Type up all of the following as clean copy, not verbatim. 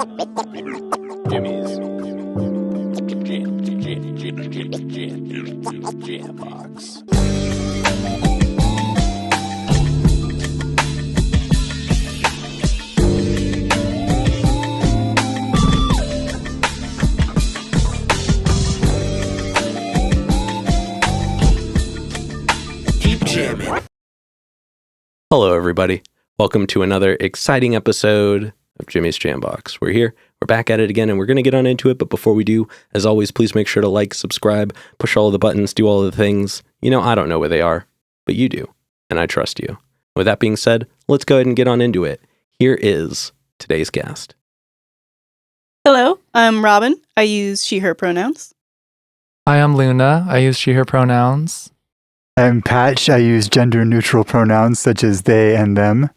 Jimmy's Jam Box. Keep jamming. Hello, everybody. Welcome to another exciting episode of Jimmy's Jam Box. We're back at it again, and we're going to get on into it. But before we do, as always, please make sure to like, subscribe, push all of the buttons, do all of the things. You know, I don't know where they are, but you do, and I trust you. With that being said, let's go ahead and get on into it. Here is today's guest. Hello, I'm Robin. I use she, her pronouns. Hi, I'm Luna. I use she, her pronouns. I'm Patch. I use gender-neutral pronouns such as they and them.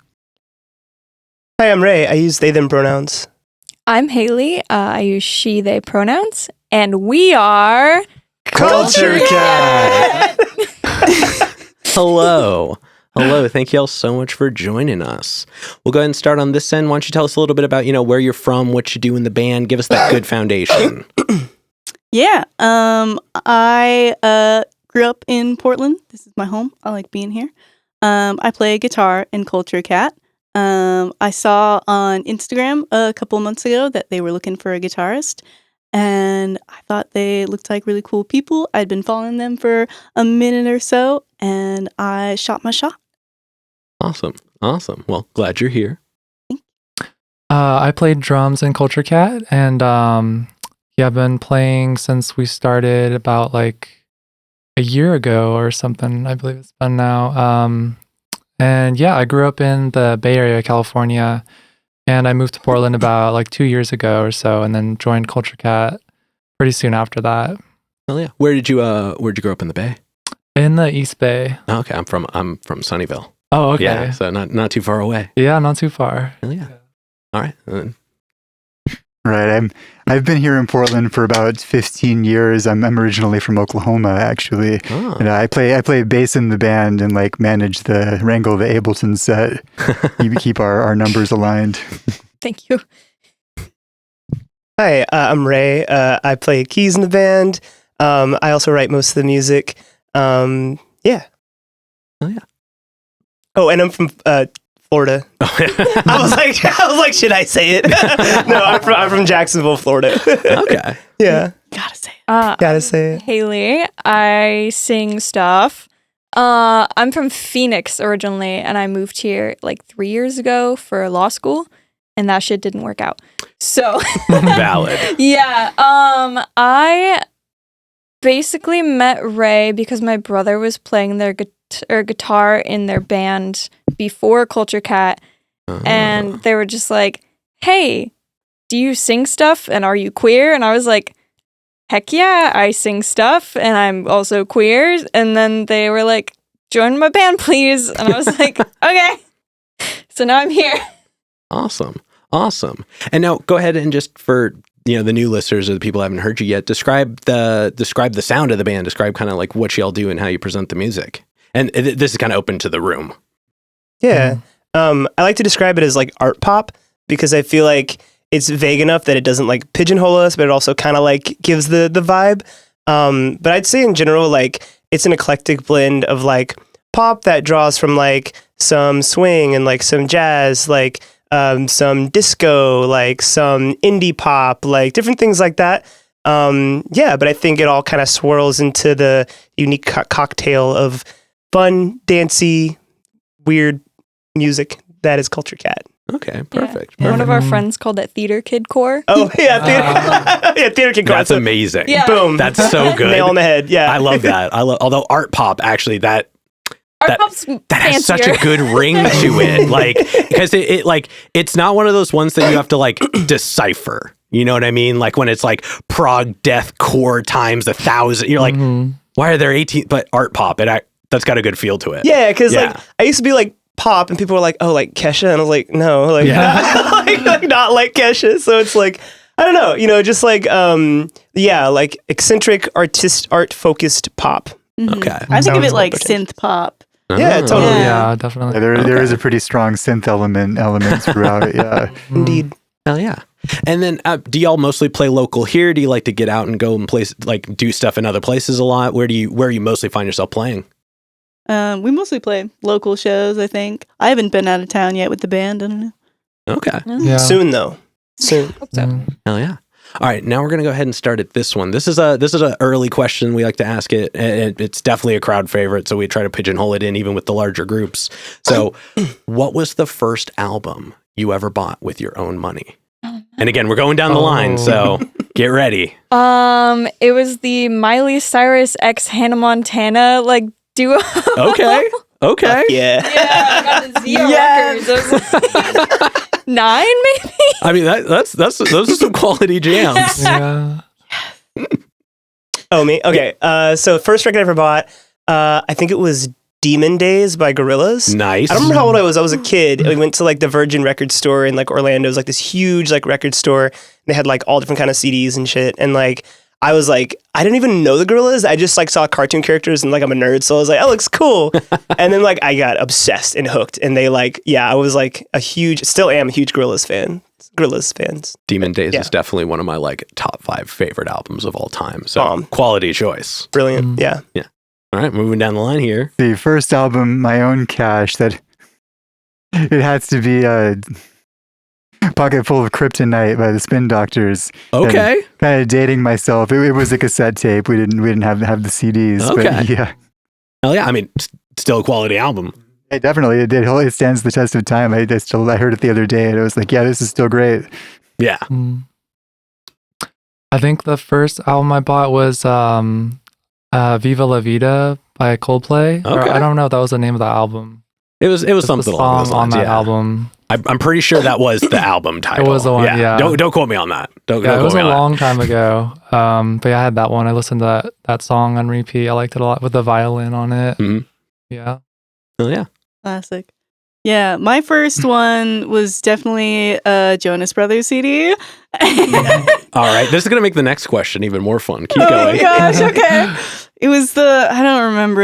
Hi, I'm Ray. I use they, them pronouns. I'm Haley. I use she, they pronouns. And we are... Culture Cat! Hello. Hello. Thank you all so much for joining us. We'll go ahead and start on this end. Why don't you tell us a little bit about, where you're from, what you do in the band. Give us that good foundation. Yeah, I grew up in Portland. This is my home. I like being here. I play guitar in Culture Cat. I saw on Instagram a couple of months ago that they were looking for a guitarist, and I thought they looked like really cool people. I'd been following them for a minute or so, and I shot my shot. Awesome. Well, glad you're here. I played drums in Culture Cat, and I've been playing since we started about like a year ago or something. I believe it's been now. And yeah, I grew up in the Bay Area, California, and I moved to Portland about like 2 years ago or so, and then joined Culture Cat pretty soon after that. Oh yeah. Where'd you grow up in the Bay? In the East Bay. Oh, okay. I'm from Sunnyvale. Oh, okay. Yeah, so not too far away. Yeah, not too far. Oh, yeah. All right. Right. I've been here in Portland for about 15 years. I'm originally from Oklahoma, actually. Oh. And I play bass in the band and wrangle the Ableton set. Keep our numbers aligned. Thank you. Hi, I'm Ray. I play keys in the band. I also write most of the music. Yeah. Oh yeah. Oh, and I'm from Florida. I was like, should I say it? No, I'm from Jacksonville, Florida. Okay. Yeah. Gotta say it. Gotta say it. Haley. I sing stuff. I'm from Phoenix originally, and I moved here like 3 years ago for law school, and that shit didn't work out. So Valid. yeah. I basically met Ray because my brother was playing their guitar in their band before Culture Cat, and they were just like, hey, do you sing stuff and are you queer? And I was like, heck yeah, I sing stuff and I'm also queer. And then they were like, join my band please, and I was like, okay. So now I'm here. Awesome. And now go ahead and just for the new listeners or the people who haven't heard you yet, describe the sound of the band, describe kind of like what y'all do and how you present the music. And this is kind of open to the room. Yeah. I like to describe it as like art pop because I feel like it's vague enough that it doesn't like pigeonhole us, but it also kind of like gives the vibe. But I'd say in general, like it's an eclectic blend of like pop that draws from like some swing and like some jazz, like some disco, like some indie pop, like different things like that. Yeah, but I think it all kind of swirls into the unique cocktail of fun, dancey, weird music that is Culture Cat. Okay, perfect. Yeah. One of our friends called it Theater Kid Core. Oh yeah, Theater Kid Core. That's amazing. Yeah. Boom. That's so good. Nail on the head. Yeah, I love that. Although art pop actually that pop's that has such fancier. a good ring to it, like because it like it's not one of those ones that you have to like decipher. You know what I mean? Like when it's like prog death core times 1,000. You're like, why are there 18? But art pop, that's got a good feel to it. Yeah, because like I used to be like pop, and people were like, "Oh, like Kesha," and I was like, "No, like, like not like Kesha." So it's like I don't know, just like like eccentric art focused pop. Mm-hmm. Okay, I think of it like pretend. synth pop. Yeah, totally. Yeah, definitely. There is a pretty strong synth element throughout. Yeah, Indeed. Hell yeah. And then do y'all mostly play local here? Do you like to get out and go and do stuff in other places a lot? Where you mostly find yourself playing? We mostly play local shows, I think. I haven't been out of town yet with the band. I don't know. Okay. Yeah. Soon though. Soon. Hope so. Hell yeah. All right, now we're going to go ahead and start at this one. This is a early question. We like to ask it. It's definitely a crowd favorite, so we try to pigeonhole it in even with the larger groups. So, what was the first album you ever bought with your own money? And again, we're going down the line, so get ready. It was the Miley Cyrus x Hannah Montana duo. Okay. Yeah. Yeah, I got the Zia Yes. records. I was like 9 maybe. I mean, those are some quality jams. Yeah. Oh, me? Okay. So first record I ever bought, I think it was Demon Days by Gorillaz. Nice. I don't remember how old I was. I was a kid. We went to the Virgin record store in Orlando. It was this huge record store. They had all different kind of CDs and shit. And I was I didn't even know the Gorillaz. I just saw cartoon characters and I'm a nerd. So I was like, oh, looks cool. And then I got obsessed and hooked. And they I was still am a huge Gorillaz fans. Demon Days Yeah. is definitely one of my top 5 favorite albums of all time. So quality choice. Brilliant. Yeah. All right, moving down the line here. The first album, my own cash, that it has to be Pocket Full of Kryptonite by the Spin Doctors. Okay. Kind of dating myself. It was a cassette tape. We didn't have the CDs. Okay. But yeah. Hell yeah. I mean, still a quality album. It definitely it did. It stands the test of time. I heard it the other day and I was like, yeah, this is still great. Yeah. I think the first album I bought was Viva La Vida by Coldplay. Or Okay. I don't know if that was the name of the album. It was Just something the along those song on lines. that Yeah. album. I'm pretty sure that was the album title. It was the one, yeah. Don't quote me on that. Don't Yeah, it quote was me a on that. long time ago. But yeah, I had that one. I listened to that song on repeat. I liked it a lot with the violin on it. Mhm. Yeah. Oh yeah. Classic. Yeah, my first one was definitely a Jonas Brothers CD. All right. This is gonna make the next question even more fun. Keep Oh going. my gosh, okay. It was I don't remember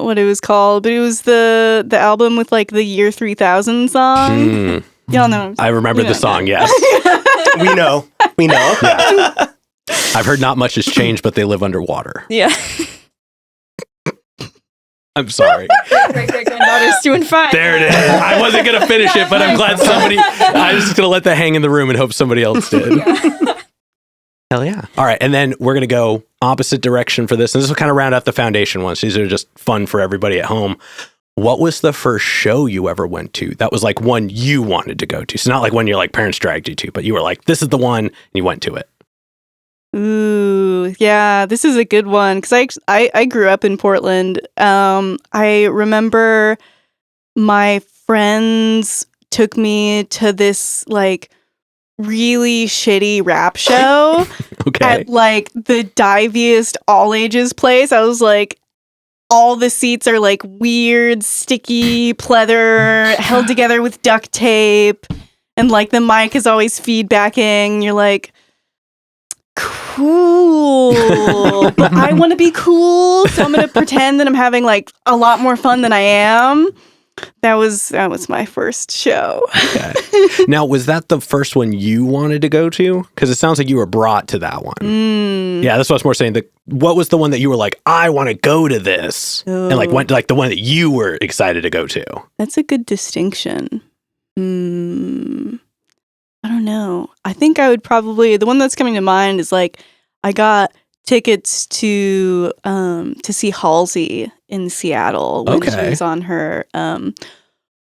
what it was called, but it was the album with the year 3000 song. Mm, Y'all know. I remember You the know. song. Yes. We know. Yeah. I've heard not much has changed, but they live underwater. Yeah. I'm sorry. Great-great-granddaughter's doing fine. There it is. I wasn't gonna finish it, but I'm glad somebody. I was just gonna let that hang in the room and hope somebody else did. Hell yeah. All right. And then we're going to go opposite direction for this. And this will kind of round out the foundation ones. These are just fun for everybody at home. What was the first show you ever went to that was one you wanted to go to? So not one your parents dragged you to, but you were this is the one and you went to it. Ooh, yeah, this is a good one because I grew up in Portland. I remember my friends took me to this really shitty rap show Okay. at the diviest all ages place. I was all the seats are weird, sticky pleather held together with duct tape, and the mic is always feedbacking. You're cool, but I want to be cool, so I'm gonna pretend that I'm having a lot more fun than I am. That was my first show. Okay. Now, was that the first one you wanted to go to? Because it sounds like you were brought to that one. Yeah, that's what I was more saying. What was the one that you were I want to go to this? And went to the one that you were excited to go to? That's a good distinction. I don't know. I think I would probably, the one that's coming to mind is I got tickets to see Halsey in Seattle when she was on her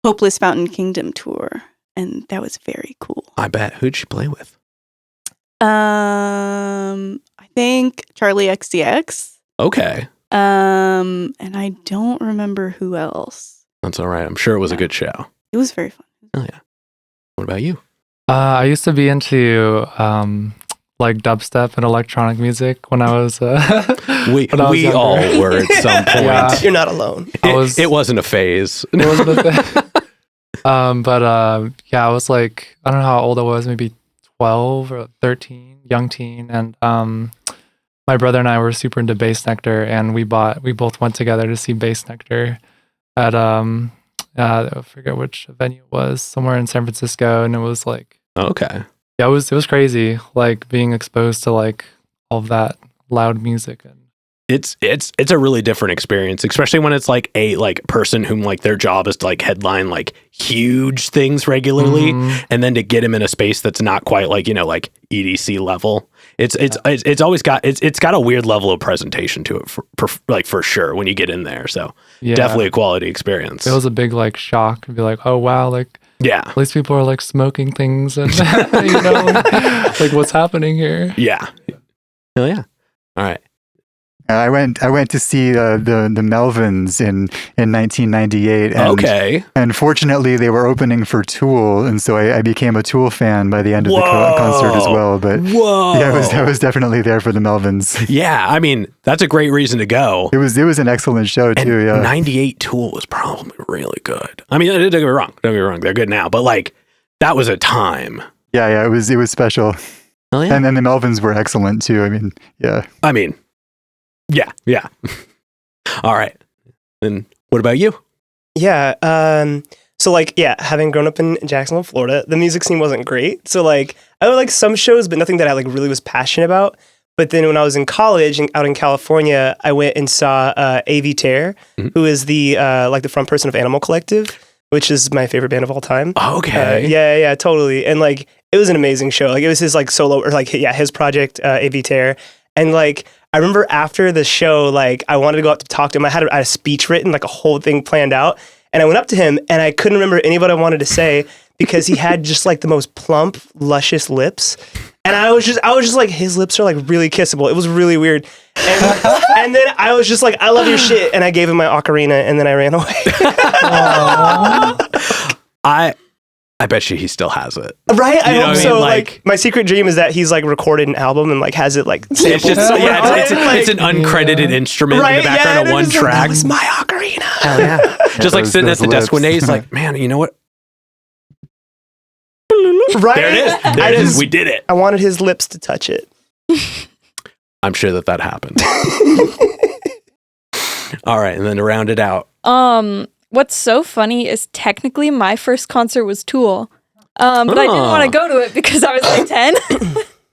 Hopeless Fountain Kingdom tour, and that was very cool. I bet. Who'd she play with? I think Charlie XCX. Okay. And I don't remember who else. That's all right. I'm sure it was a good show. It was very fun. Oh yeah. What about you? I used to be into dubstep and electronic music when I was We when I was younger. all were at some point. Yeah. You're not alone. It wasn't a phase. It wasn't a thing. Yeah, I was I don't know how old I was, maybe 12 or 13, young teen, and my brother and I were super into Bass Nectar, and we both went together to see Bass Nectar at I forget which venue it was, somewhere in San Francisco, and it was Okay. Yeah, it was crazy, like being exposed to like all of that loud music. And It's a really different experience, especially when it's like a like person whom like their job is to like headline like huge things regularly, and then to get him in a space that's not quite like, you know, like EDC level. It's always got it's got a weird level of presentation to it for sure when you get in there. So yeah, definitely a quality experience. it was a big like shock to be like, oh wow, like Yeah. these people are like smoking things and you know, like what's happening here? Yeah. Hell yeah. All right. I went to see the Melvins in 1998. And, Okay. And fortunately, they were opening for Tool, and so I became a Tool fan by the end of the concert as well. But Whoa. yeah, I was definitely there for the Melvins. Yeah, I mean, that's a great reason to go. It was an excellent show And too. Yeah, 98 Tool was probably really good. I mean, don't get me wrong. Don't get me wrong. They're good now, but like that was a time. yeah, it was special. Oh yeah. And then the Melvins were excellent too. I mean, yeah. I mean, yeah. All right. Then what about you? Yeah. So like, yeah, having grown up in Jacksonville, Florida, the music scene wasn't great. So like, I would like some shows, but nothing that I like really was passionate about. But then when I was in college and out in California, I went and saw A.V. Terror, who is the like the front person of Animal Collective, which is my favorite band of all time. Okay. Yeah, totally. And like, it was an amazing show. Like, it was his like solo or like his project, A.V. Terror, and like. I remember after the show, like, I wanted to go up to talk to him. I had a speech written, like a whole thing planned out. And I went up to him and I couldn't remember any of what I wanted to say because he had just like the most plump, luscious lips. And I was just like, his lips are like really kissable. It was really weird. And then I was just like, I love your shit. And I gave him my ocarina and then I ran away. I bet you he still has it. Right? I hope so. I mean? Like, my secret dream is that he's like recorded an album and like has it like sampled. It's just somewhere on it, it's an uncredited instrument in the background of one it's track. Like, that was my ocarina. Hell yeah. Just like sitting at the desk one day, he's like, man, you know what? Right? There it is. There it is. We did it. I wanted his lips to touch it. I'm sure that happened. All right, and then to round it out. What's so funny is technically my first concert was Tool. But I didn't want to go to it because I was like 10.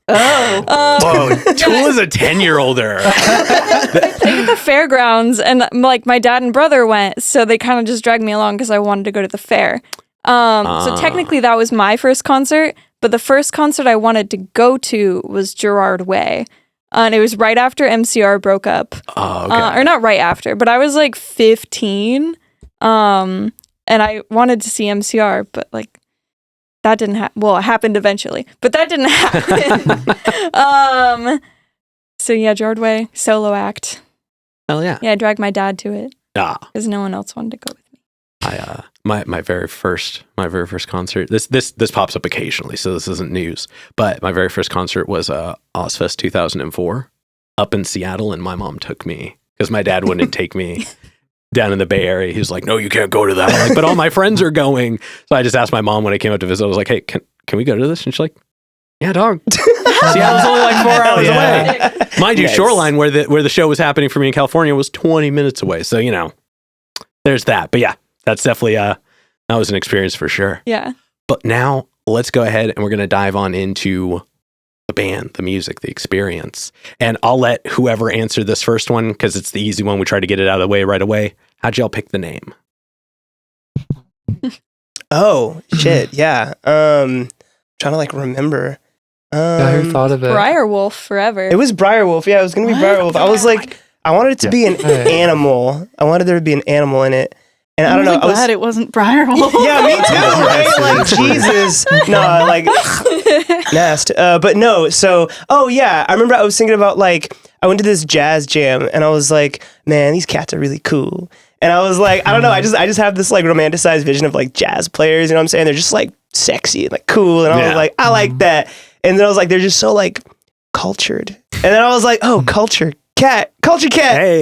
Whoa, Tool is a 10-year-older. They played at the fairgrounds and like my dad and brother went, so they kind of just dragged me along because I wanted to go to the fair. So technically that was my first concert, but the first concert I wanted to go to was Gerard Way. And it was right after MCR broke up. Oh, okay. Or not right after, but I was like 15. And I wanted to see MCR, but like that didn't happen. Well, it happened eventually, but that didn't happen. So yeah, Gerard Way, solo act. Hell yeah. Yeah, I dragged my dad to it Ah. because no one else wanted to go with me. My very first concert. This pops up occasionally, so this isn't news. But my very first concert was Ozfest 2004 up in Seattle, and my mom took me because my dad wouldn't take me down in the Bay Area. He was like, "No, you can't go to that." I'm like, but all my friends are going. So I just asked my mom when I came up to visit. I was like, "Hey, can we go to this?" And she's like, "Yeah, dog." Seattle's only like 4 hours away. Mind you, Nice. Shoreline, where the show was happening for me in California, was 20 minutes away. So you know, there's that. But yeah, that's definitely that was an experience for sure. Yeah. But now let's go ahead and we're going to dive on into the band, the music, the experience. And I'll let whoever answer this first one, because it's the easy one. We try to get it out of the way right away. How'd y'all pick the name? Oh, shit. Yeah. Trying to like remember. Yeah, who thought of it? Briarwolf forever. It was Briarwolf. Yeah, it was going to be Briarwolf. I was like, I wanted it to be an animal. I wanted there to be an animal in it. And I don't know. I'm really glad it wasn't Briarwolf. Yeah, me too, right? Like, Jesus. No, like, nasty. But no, so, oh yeah, I remember I was thinking about, like, I went to this jazz jam, and I was like, man, these cats are really cool. And I was like, I don't know, I just have this, like, romanticized vision of, like, jazz players, you know what I'm saying? They're just, like, sexy and, like, cool, and I was like, I like that. And then I was like, they're just so, like, cultured. And then I was like, oh, culture cat. Hey.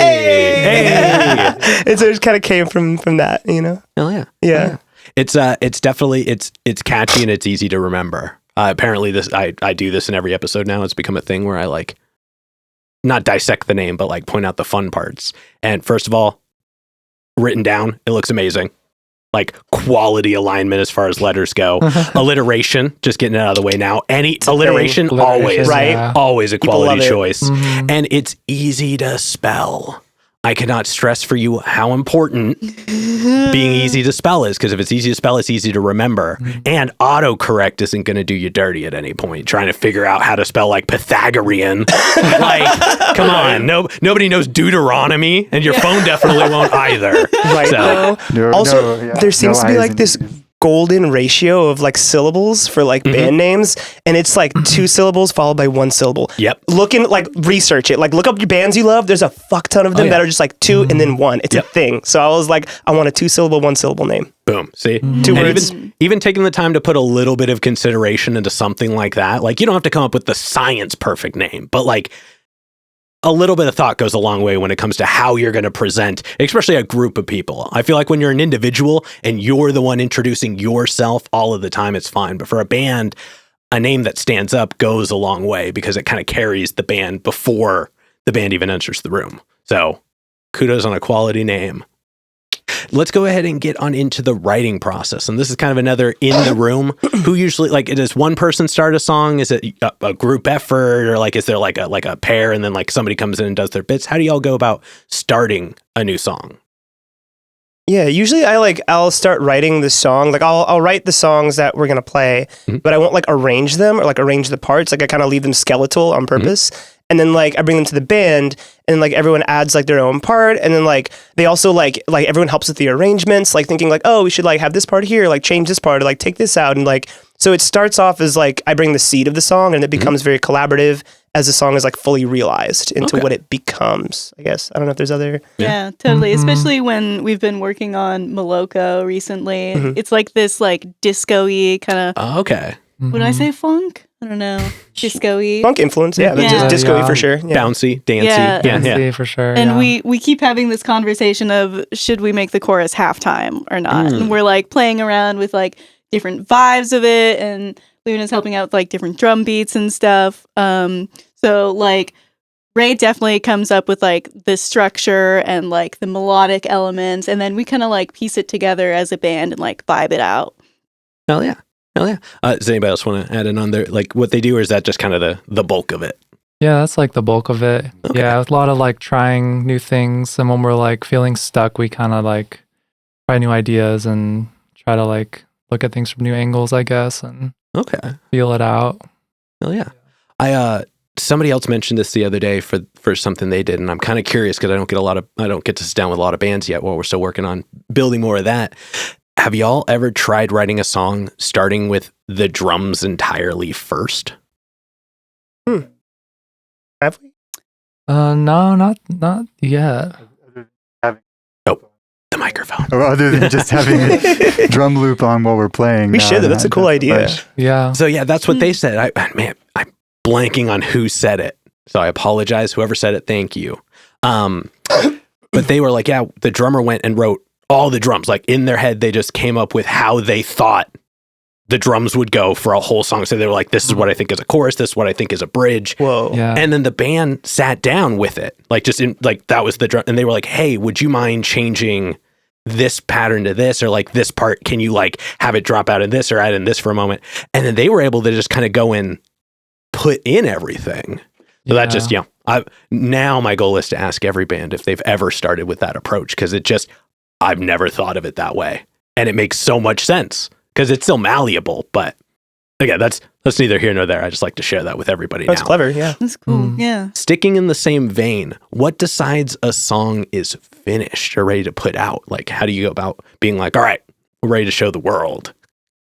And so it just kind of came from that, you know? Hell yeah. Yeah. It's definitely, it's catchy and it's easy to remember. Apparently I do this in every episode now. It's become a thing where I like, not dissect the name, but like point out the fun parts. And first of all, written down, it looks amazing. like quality alignment as far as letters go. Alliteration, just getting it out of the way now. Any alliteration, always, right? Yeah. always a People love quality it. choice. Mhm. And it's easy to spell. I cannot stress for you how important being easy to spell is, because if it's easy to spell, it's easy to remember. And autocorrect isn't going to do you dirty at any point. Trying to figure out how to spell like Pythagorean. Like, come on. Nobody knows Deuteronomy, and your phone definitely won't either. Right. So, Also, there seems to be like this golden ratio of like syllables for like band names, and it's like 2 syllables followed by 1 syllable. Yep. Research it, like look up your bands you love. There's a fuck ton of them that are just like 2 and then 1. It's a thing. So I was like, I want a 2-syllable 1-syllable name. boom. See? 2 And words. even taking the time to put a little bit of consideration into something like that, like you don't have to come up with the science perfect name, but like a little bit of thought goes a long way when it comes to how you're going to present, especially a group of people. I feel like when you're an individual and you're the one introducing yourself all of the time, it's fine. But for a band, a name that stands up goes a long way because it kind of carries the band before the band even enters the room. So kudos on a quality name. Let's go ahead and get on into the writing process. And this is kind of another in the room. Who usually, like, does one person start a song? Is it a group effort, or like, is there like a pair and then like somebody comes in and does their bits? How do y'all go about starting a new song? Yeah, usually I'll start writing the song. Like I'll write the songs that we're gonna play, but I won't like arrange them or like arrange the parts. Like I kind of leave them skeletal on purpose. And then like I bring them to the band, and like everyone adds like their own part, and then like they also like everyone helps with the arrangements, like thinking like, oh, we should like have this part here, like change this part, or like take this out, and like so it starts off as like I bring the seed of the song, and it becomes very collaborative as the song is like fully realized into what it becomes. I guess I don't know if there's other. Yeah, totally. Especially when we've been working on Moloko recently. It's like this like disco-y kind of. Okay. Would I say funk? I don't know. Disco-y. Funk influence, yeah, Yeah. just disco-y Yeah. for sure. Yeah. Bouncy, dancey. Yeah. Yeah. See, for sure. And yeah. we keep having this conversation of should we make the chorus halftime or not? And we're like playing around with like different vibes of it, and Luna's helping out with like different drum beats and stuff. So like Ray definitely comes up with like the structure and like the melodic elements, and then we kind of like piece it together as a band and like vibe it out. Hell yeah. Hell yeah. Does anybody else want to add in on there? Like what they do, or is that just kind of the bulk of it? Yeah, that's like the bulk of it. Okay. Yeah, a lot of like trying new things. And when we're like feeling stuck, we kind of like try new ideas and try to like look at things from new angles, I guess, and Okay. feel it out. Hell yeah. Somebody else mentioned this the other day for something they did, and I'm kind of curious because I don't get to sit down with a lot of bands yet while we're still working on building more of that. Have y'all ever tried writing a song starting with the drums entirely first? Have we? No, not yet. The microphone. Or other than just having a drum loop on while we're playing. We should. That's a cool idea. Yeah. So yeah, that's what they said. I'm blanking on who said it, so I apologize. Whoever said it, thank you. But they were like, yeah, the drummer went and wrote all the drums. Like in their head, they just came up with how they thought the drums would go for a whole song. So they were like, this is what I think is a chorus. This is what I think is a bridge. Whoa. Yeah. And then the band sat down with it, like just in like that was the drum, and they were like, "Hey, would you mind changing this pattern to this, or like this part? Can you like have it drop out in this or add in this for a moment?" And then they were able to just kind of go and put in everything. So that just now my goal is to ask every band if they've ever started with that approach, because I've never thought of it that way, and it makes so much sense because it's still malleable, but. Again, that's neither here nor there. I just like to share that with everybody That's now. clever, yeah. That's cool. Yeah. Sticking in the same vein, what decides a song is finished or ready to put out? Like, how do you go about being like, all right, we're ready to show the world?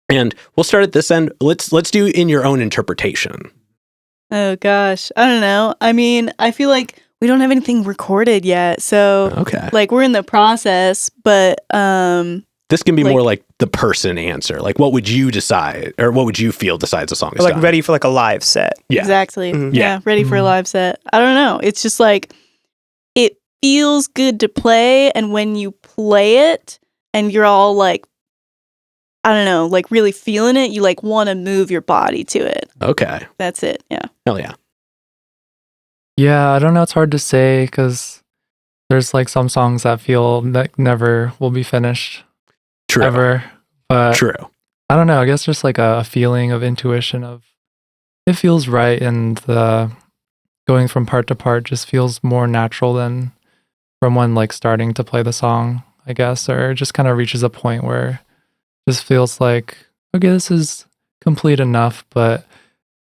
And we'll start at this end. Let's do in your own interpretation. Oh gosh, I don't know. I mean, I feel like we don't have anything recorded yet, so Okay. like we're in the process. But This can be like- more like the person answer. Like, what would you decide, or what would you feel decides a song is Or like done? ready for like a live set. Yeah. exactly. Mhm. Yeah, ready for a live set. I don't know. It's just like it feels good to play, and when you play it and you're all like, I don't know, like really feeling it, you like want to move your body to it. Okay. That's it. Yeah. Hell yeah. Yeah, I don't know. It's hard to say because there's like some songs that feel that never will be finished. True. ever. But True. I don't know. I guess just like a feeling of intuition of it feels right, and the going from part to part just feels more natural than from when like starting to play the song, I guess, or it just kind of reaches a point where it just feels like, okay, this is complete enough, but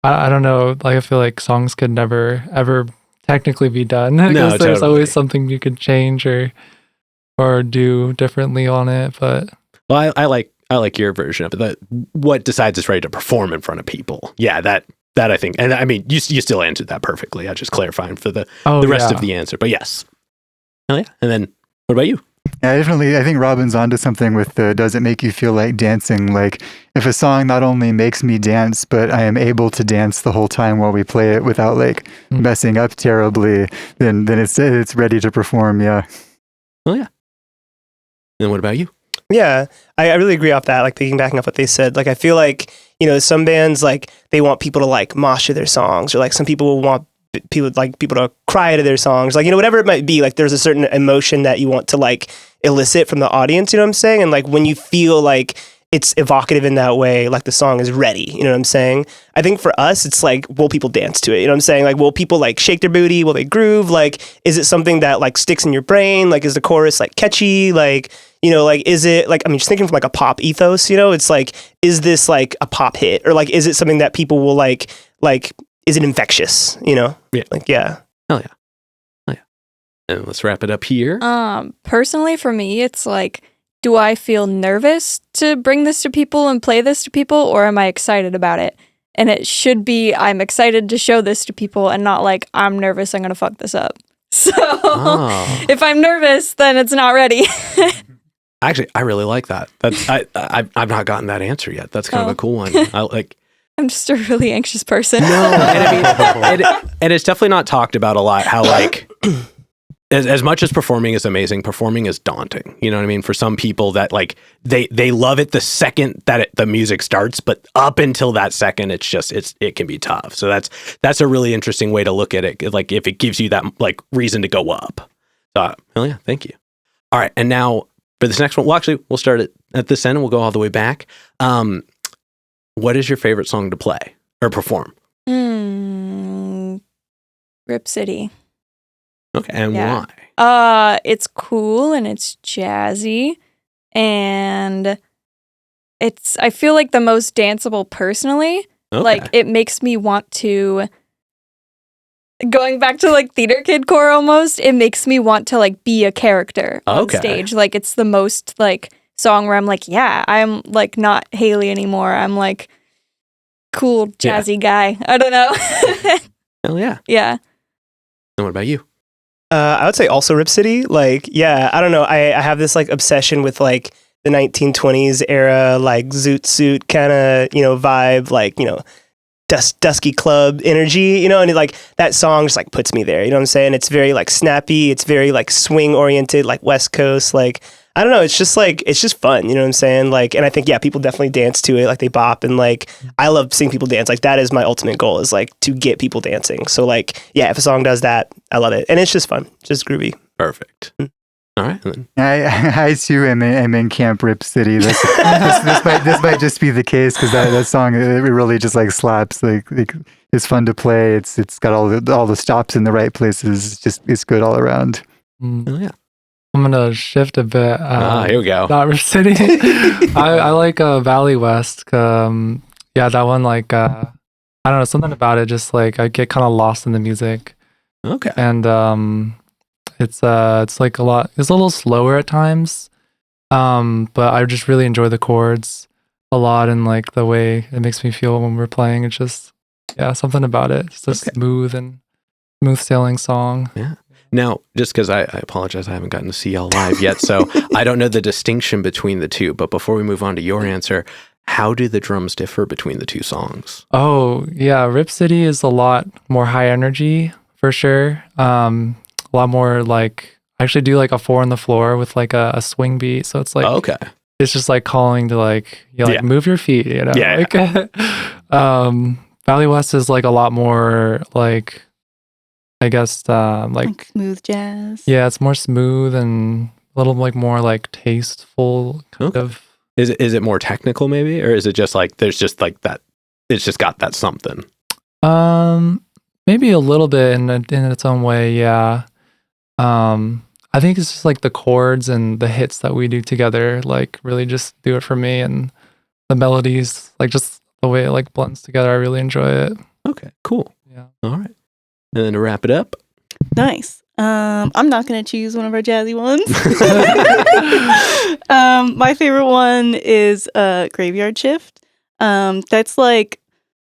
I don't know. Like I feel like songs could never ever technically be done because there's totally. always something you could change or do differently on it. But Well, I like your version of it. What decides it's ready to perform in front of people? Yeah, that I think, and I mean, you still answered that perfectly. I just clarifying for the rest of the answer. But yes, hell yeah. And then what about you? Yeah, definitely. I think Robin's onto something with the does it make you feel like dancing? Like if a song not only makes me dance, but I am able to dance the whole time while we play it without like messing up terribly, then it's ready to perform. Yeah. Oh yeah. And what about you? Yeah, I really agree off that. Like piggybacking off what they said, like I feel like some bands like they want people to like mosh to their songs, or like some people want people to cry to their songs, like whatever it might be. Like there's a certain emotion that you want to like elicit from the audience. You know what I'm saying? And like when you feel like it's evocative in that way, like the song is ready. You know what I'm saying? I think for us, it's like, will people dance to it? You know what I'm saying? Like, will people like shake their booty? Will they groove? Like, is it something that like sticks in your brain? Like, is the chorus like catchy? Like, like, is it like, I mean, just thinking from like a pop ethos, it's like, is this like a pop hit? Or like, is it something that people will like, is it infectious? Yeah. Like, yeah. Hell yeah. Hell yeah. And let's wrap it up here. Personally for me, it's like, do I feel nervous to bring this to people and play this to people, or am I excited about it? And it should be, I'm excited to show this to people, and not like, I'm nervous, I'm going to fuck this up. So if I'm nervous, then it's not ready. Actually, I really like that. That's I've not gotten that answer yet. That's kind of a cool one. I'm just a really anxious person. No, and I mean, and it's definitely not talked about a lot. How like as much as performing is amazing, performing is daunting. You know what I mean? For some people, that like they love it the second that the music starts, but up until that second, it can be tough. So that's a really interesting way to look at it. Like if it gives you that like reason to go up. So hell yeah, thank you. All right, and now for this next one, we'll start it at this end and we'll go all the way back. What is your favorite song to play or perform? Rip City. Okay, and why? It's cool and it's jazzy, and I feel like the most danceable personally. Okay. Like it makes me want to, going back to like theater kid core almost, it makes me want to like be a character on stage. Like it's the most like song where I'm like, yeah, I'm like not Haley anymore. I'm like cool jazzy guy. I don't know. Hell yeah. Yeah. And what about you? I would say also Rip City. Like, yeah, I don't know. I have this like obsession with like the 1920s era, like zoot suit kind of, vibe, like, dusky club energy, and it, like that song just like puts me there. You know what I'm saying? It's very like snappy. It's very like swing oriented, like West Coast. Like, I don't know. It's just fun. You know what I'm saying? Like, and I think, yeah, people definitely dance to it. Like they bop, and like, I love seeing people dance. Like that is my ultimate goal, is like to get people dancing. So like, yeah, if a song does that, I love it. And it's just fun, just groovy. Perfect. All right. I too am in Camp Rip City. This might just be the case because that song, it really just like slaps. Like it's fun to play. It's got all the stops in the right places. It's good all around. Oh, yeah. I'm gonna shift a bit. Here we go. Not Rip City. I like Valley West. Yeah, that one. Like I don't know, something about it. Just like I get kind of lost in the music. Okay. And it's like a lot. It's a little slower at times. But I just really enjoy the chords a lot, and like the way it makes me feel when we're playing. It's just something about it. It's a smooth sailing song. Yeah. Now, just because I apologize, I haven't gotten to see y'all live yet, so I don't know the distinction between the two. But before we move on to your answer, how do the drums differ between the two songs? Oh, yeah. Rip City is a lot more high energy, for sure. A lot more like, I actually do like a 4 on the floor with like a swing beat. So it's like, it's just like calling to like, move your feet, Yeah. Like, Valley West is like a lot more like, I guess like smooth jazz. Yeah, it's more smooth and a little like more like tasteful kind of Is it more technical maybe, or is it just like there's just like that? It's just got that something. Maybe a little bit in its own way, yeah. I think it's just like the chords and the hits that we do together, like really just do it for me, and the melodies, like just the way it like blends together. I really enjoy it. Okay, cool. Yeah. All right. And then to wrap it up, Nice. I'm not gonna choose one of our jazzy ones. My favorite one is Graveyard Shift. That's like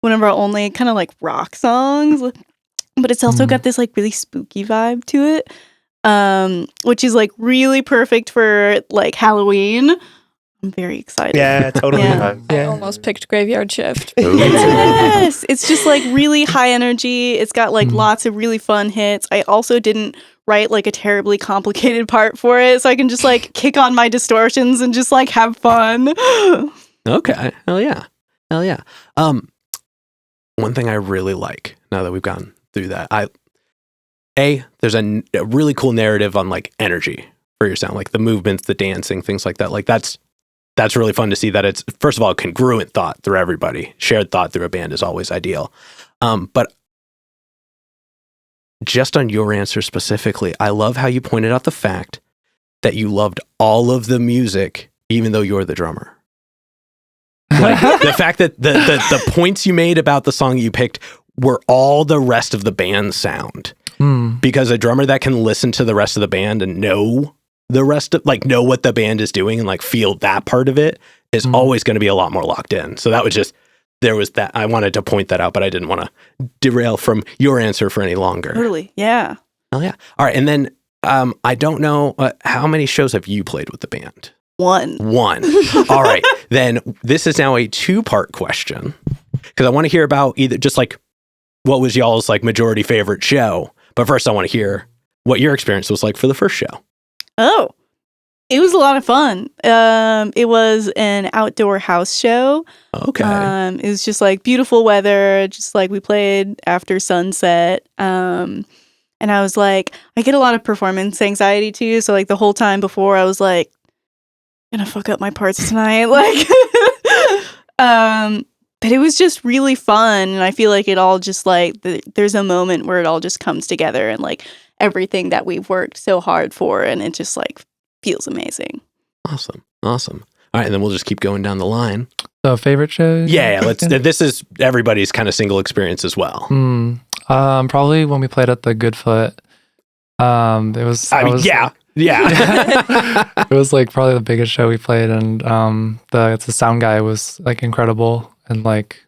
one of our only kind of like rock songs, but it's also got this like really spooky vibe to it, which is like really perfect for like Halloween. I'm very excited. Yeah, totally. Yeah. I almost picked Graveyard Shift. Yes, it's just like really high energy. It's got like lots of really fun hits. I also didn't write like a terribly complicated part for it, so I can just like kick on my distortions and just like have fun. okay, hell yeah. One thing I really like now that we've gone through that, there's a really cool narrative on like energy for your sound, like the movements, the dancing, things like that. Like that's really fun to see that it's, first of all, congruent thought through everybody. Shared thought through a band is always ideal. But just on your answer specifically, I love how you pointed out the fact that you loved all of the music, even though you're the drummer. Like the fact that the points you made about the song you picked were all the rest of the band's sound. Because a drummer that can listen to the rest of the band and know the rest of, like, know what the band is doing and like feel that part of it is always going to be a lot more locked in. So that was just, there was that, I wanted to point that out, but I didn't want to derail from your answer for any longer. Totally, yeah. Oh yeah. All right. And then I don't know, how many shows have you played with the band? One. All right. Then this is now a 2-part question, because I want to hear about either just like what was y'all's like majority favorite show. But first I want to hear what your experience was like for the first show. Oh, it was a lot of fun. It was an outdoor house show. Okay. It was just like beautiful weather, just like we played after sunset. And I was like, I get a lot of performance anxiety too. So like the whole time before I was like, gonna fuck up my parts tonight. Like, but it was just really fun. And I feel like it all just like, there's a moment where it all just comes together and like everything that we've worked so hard for. And it just like feels amazing. Awesome. All right. And then we'll just keep going down the line. So favorite shows? Yeah. This is everybody's kind of single experience as well. Probably when we played at the Goodfoot. It was. Yeah. It was like probably the biggest show we played, and the sound guy was like incredible, and like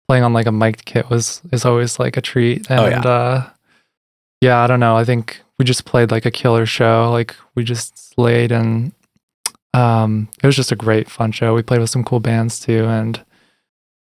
playing on like a mic kit is always like a treat. And I don't know. I think we just played like a killer show. Like we just slayed, and it was just a great fun show. We played with some cool bands too, and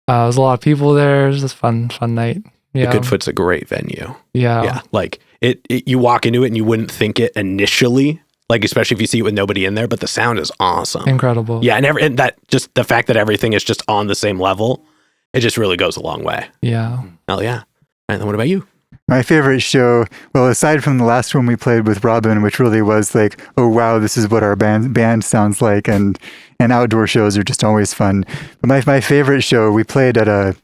there was a lot of people there. It was just fun night. Yeah, The Goodfoot's a great venue. Yeah. Like it you walk into it and you wouldn't think it initially, like especially if you see it with nobody in there, but the sound is awesome. Incredible. Yeah, and that just the fact that everything is just on the same level, it just really goes a long way. Yeah. Hell yeah. And then what about you? My favorite show, well, aside from the last one we played with Robin, which really was like, oh wow, this is what our band sounds like, and outdoor shows are just always fun. But my favorite show we played at it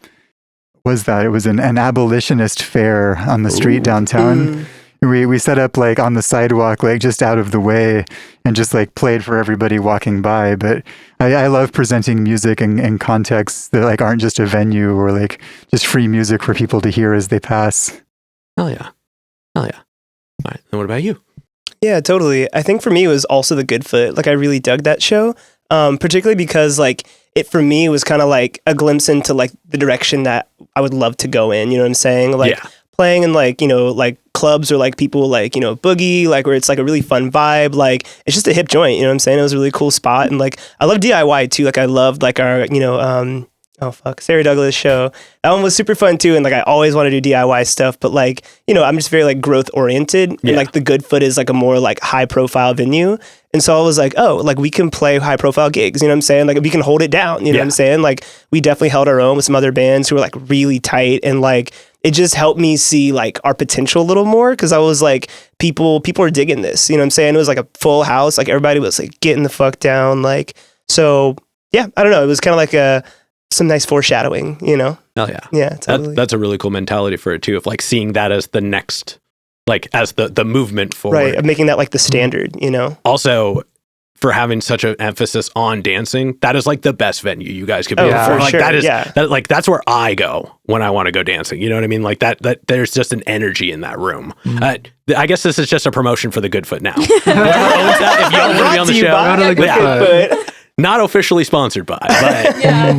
was an abolitionist fair on the street downtown. We set up like on the sidewalk, like just out of the way, and just like played for everybody walking by. But I love presenting music in contexts that like aren't just a venue or like just free music for people to hear as they pass. Hell yeah. All right. And what about you? Yeah, totally. I think for me, it was also the Goodfoot. Like, I really dug that show, particularly because, like, it for me was kind of like a glimpse into, like, the direction that I would love to go in. You know what I'm saying? Like, playing in, like, you know, like, clubs or, like, people, like, you know, boogie, like, where it's, like, a really fun vibe. Like, it's just a hip joint, you know what I'm saying? It was a really cool spot. And, like, I love DIY, too. Like, I loved, like, our, you know, Sarah Douglas show. That one was super fun too, and like I always want to do DIY stuff, but like, you know, I'm just very like growth oriented, and like the Goodfoot is like a more like high profile venue, and so I was like, oh, like we can play high profile gigs, you know what I'm saying? Like we can hold it down, you know what I'm saying? Like we definitely held our own with some other bands who were like really tight, and like it just helped me see like our potential a little more, because I was like, people are digging this, you know what I'm saying? It was like a full house, like everybody was like getting the fuck down, like, so yeah, I don't know. It was kind of like some nice foreshadowing, you know? Hell yeah. Yeah, totally. That's a really cool mentality for it too, of like seeing that as the next, like as the movement forward. Right, of making that like the standard, you know? Also, for having such an emphasis on dancing, that is like the best venue you guys could be Oh, in for Like sure, that is yeah. that's where I go when I want to go dancing. You know what I mean? Like that there's just an energy in that room. I guess this is just a promotion for the Goodfoot now. Whoever owns that, if y'all want to be on the show, Go to the Goodfoot. not officially sponsored by,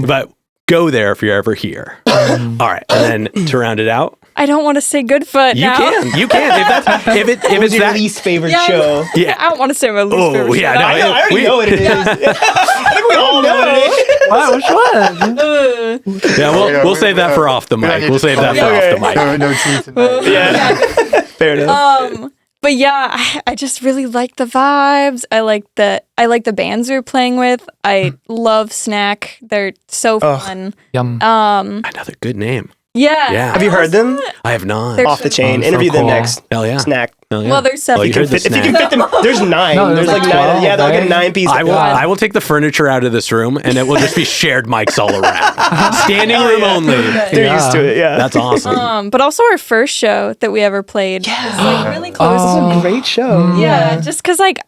but go there if you're ever here. All right, and then to round it out, I don't want to say Goodfoot you now. can if it's your that least favorite Yeah, show? Yeah. I don't want to say my least Oh, favorite yeah, show. no, I already know what it is. I think we all know what it is. What? Which one? Yeah, we'll save that for off the mic. We'll save that for off the mic. No tea tonight. Yeah, fair enough. But yeah, I just really like the vibes. I like the bands we were playing with. I love Snack. They're so fun. Yum. Another good name. Yeah. Yeah. Have you heard them? I have not. They're Off the so chain. so Interview them cool. next. Hell yeah. Snack. Hell yeah. Well, there's seven. Oh, you heard the If you can snack. fit them, there's 9. No, there's there's like like 9. 12, Yeah, they're like a right? 9-piece. I will take the furniture out of this room and it will just be shared mics all around. Standing room only. They're used to it. Yeah, That's awesome. But also our first show that we ever played was like really close. Oh. a great show. Yeah, just because like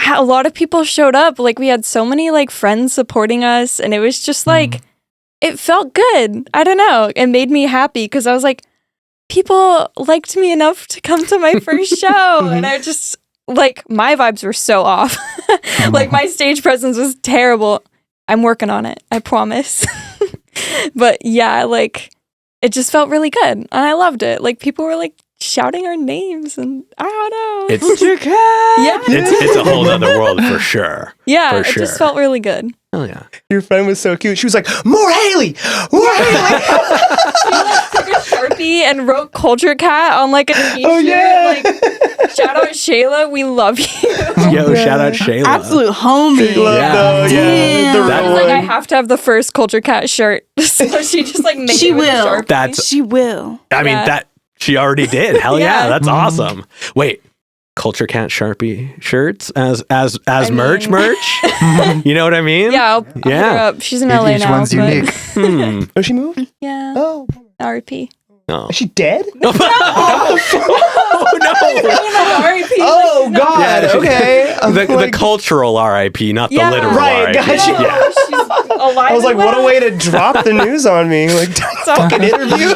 a lot of people showed up. Like we had so many like friends supporting us, and it was just like it felt good. I don't know. It made me happy because I was like, people liked me enough to come to my first show, and I just like my vibes were so off. Like my stage presence was terrible. I'm working on it. I promise. But yeah, like it just felt really good, and I loved it. Like people were like shouting our names, and I don't know. It's a whole other world for sure. Yeah, For it sure. just felt really good. Hell yeah. Your friend was so cute. She was like, "More Haley, more Haley." Took a Sharpie and wrote Culture Cat on like a t-shirt. Oh yeah. Like, shout out Shayla, we love you. Yo, shout out Shayla. Absolute homie. Yeah. Damn. The I real was like, I one. have to have the first Culture Cat shirt. So she just like made She it with a will. Sharpie. That's She will. I mean Yeah. that she already did. Hell yeah, Yeah. that's awesome. Wait, Culture Cat Sharpie shirts as merch mean- merch? You know what I mean? Yeah, I'll put Yeah. her up. She's in LA Each now. one's but- unique. Hmm. Oh, she moved. Yeah. Oh, RP. Oh. is she dead? Oh no. RP. Oh God. Yeah, she- Okay. I'm The like- cultural RIP, not the Yeah. literal Right, RIP. gotcha. Yeah. She's alive. I was like, and what a well. way to drop the news on me. Like, fucking interview.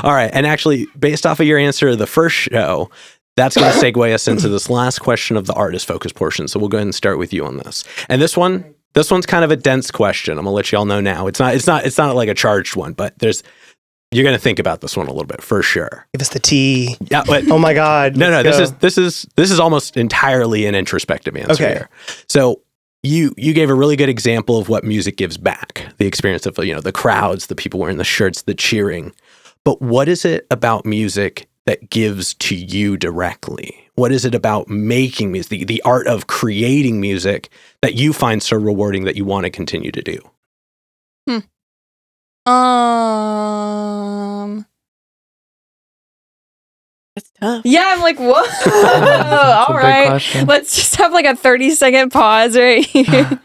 All right. And actually, based off of your answer to the first show, that's going to segue us into this last question of the artist focus portion. So we'll go ahead and start with you on this. And this one's kind of a dense question. I'm gonna let you all know now. It's not like a charged one, but you're gonna think about this one a little bit for sure. Give us the tea. Yeah, but Oh my God. no, let's go. this is almost entirely an introspective answer Okay. here. So you gave a really good example of what music gives back, the experience of the crowds, the people wearing the shirts, the cheering. But what is it about music that gives to you directly? What is it about making music, the art of creating music that you find so rewarding that you want to continue to do? That's tough. Yeah, I'm like, whoa. That's a All big right. question. Let's just have like a 30-second pause right here.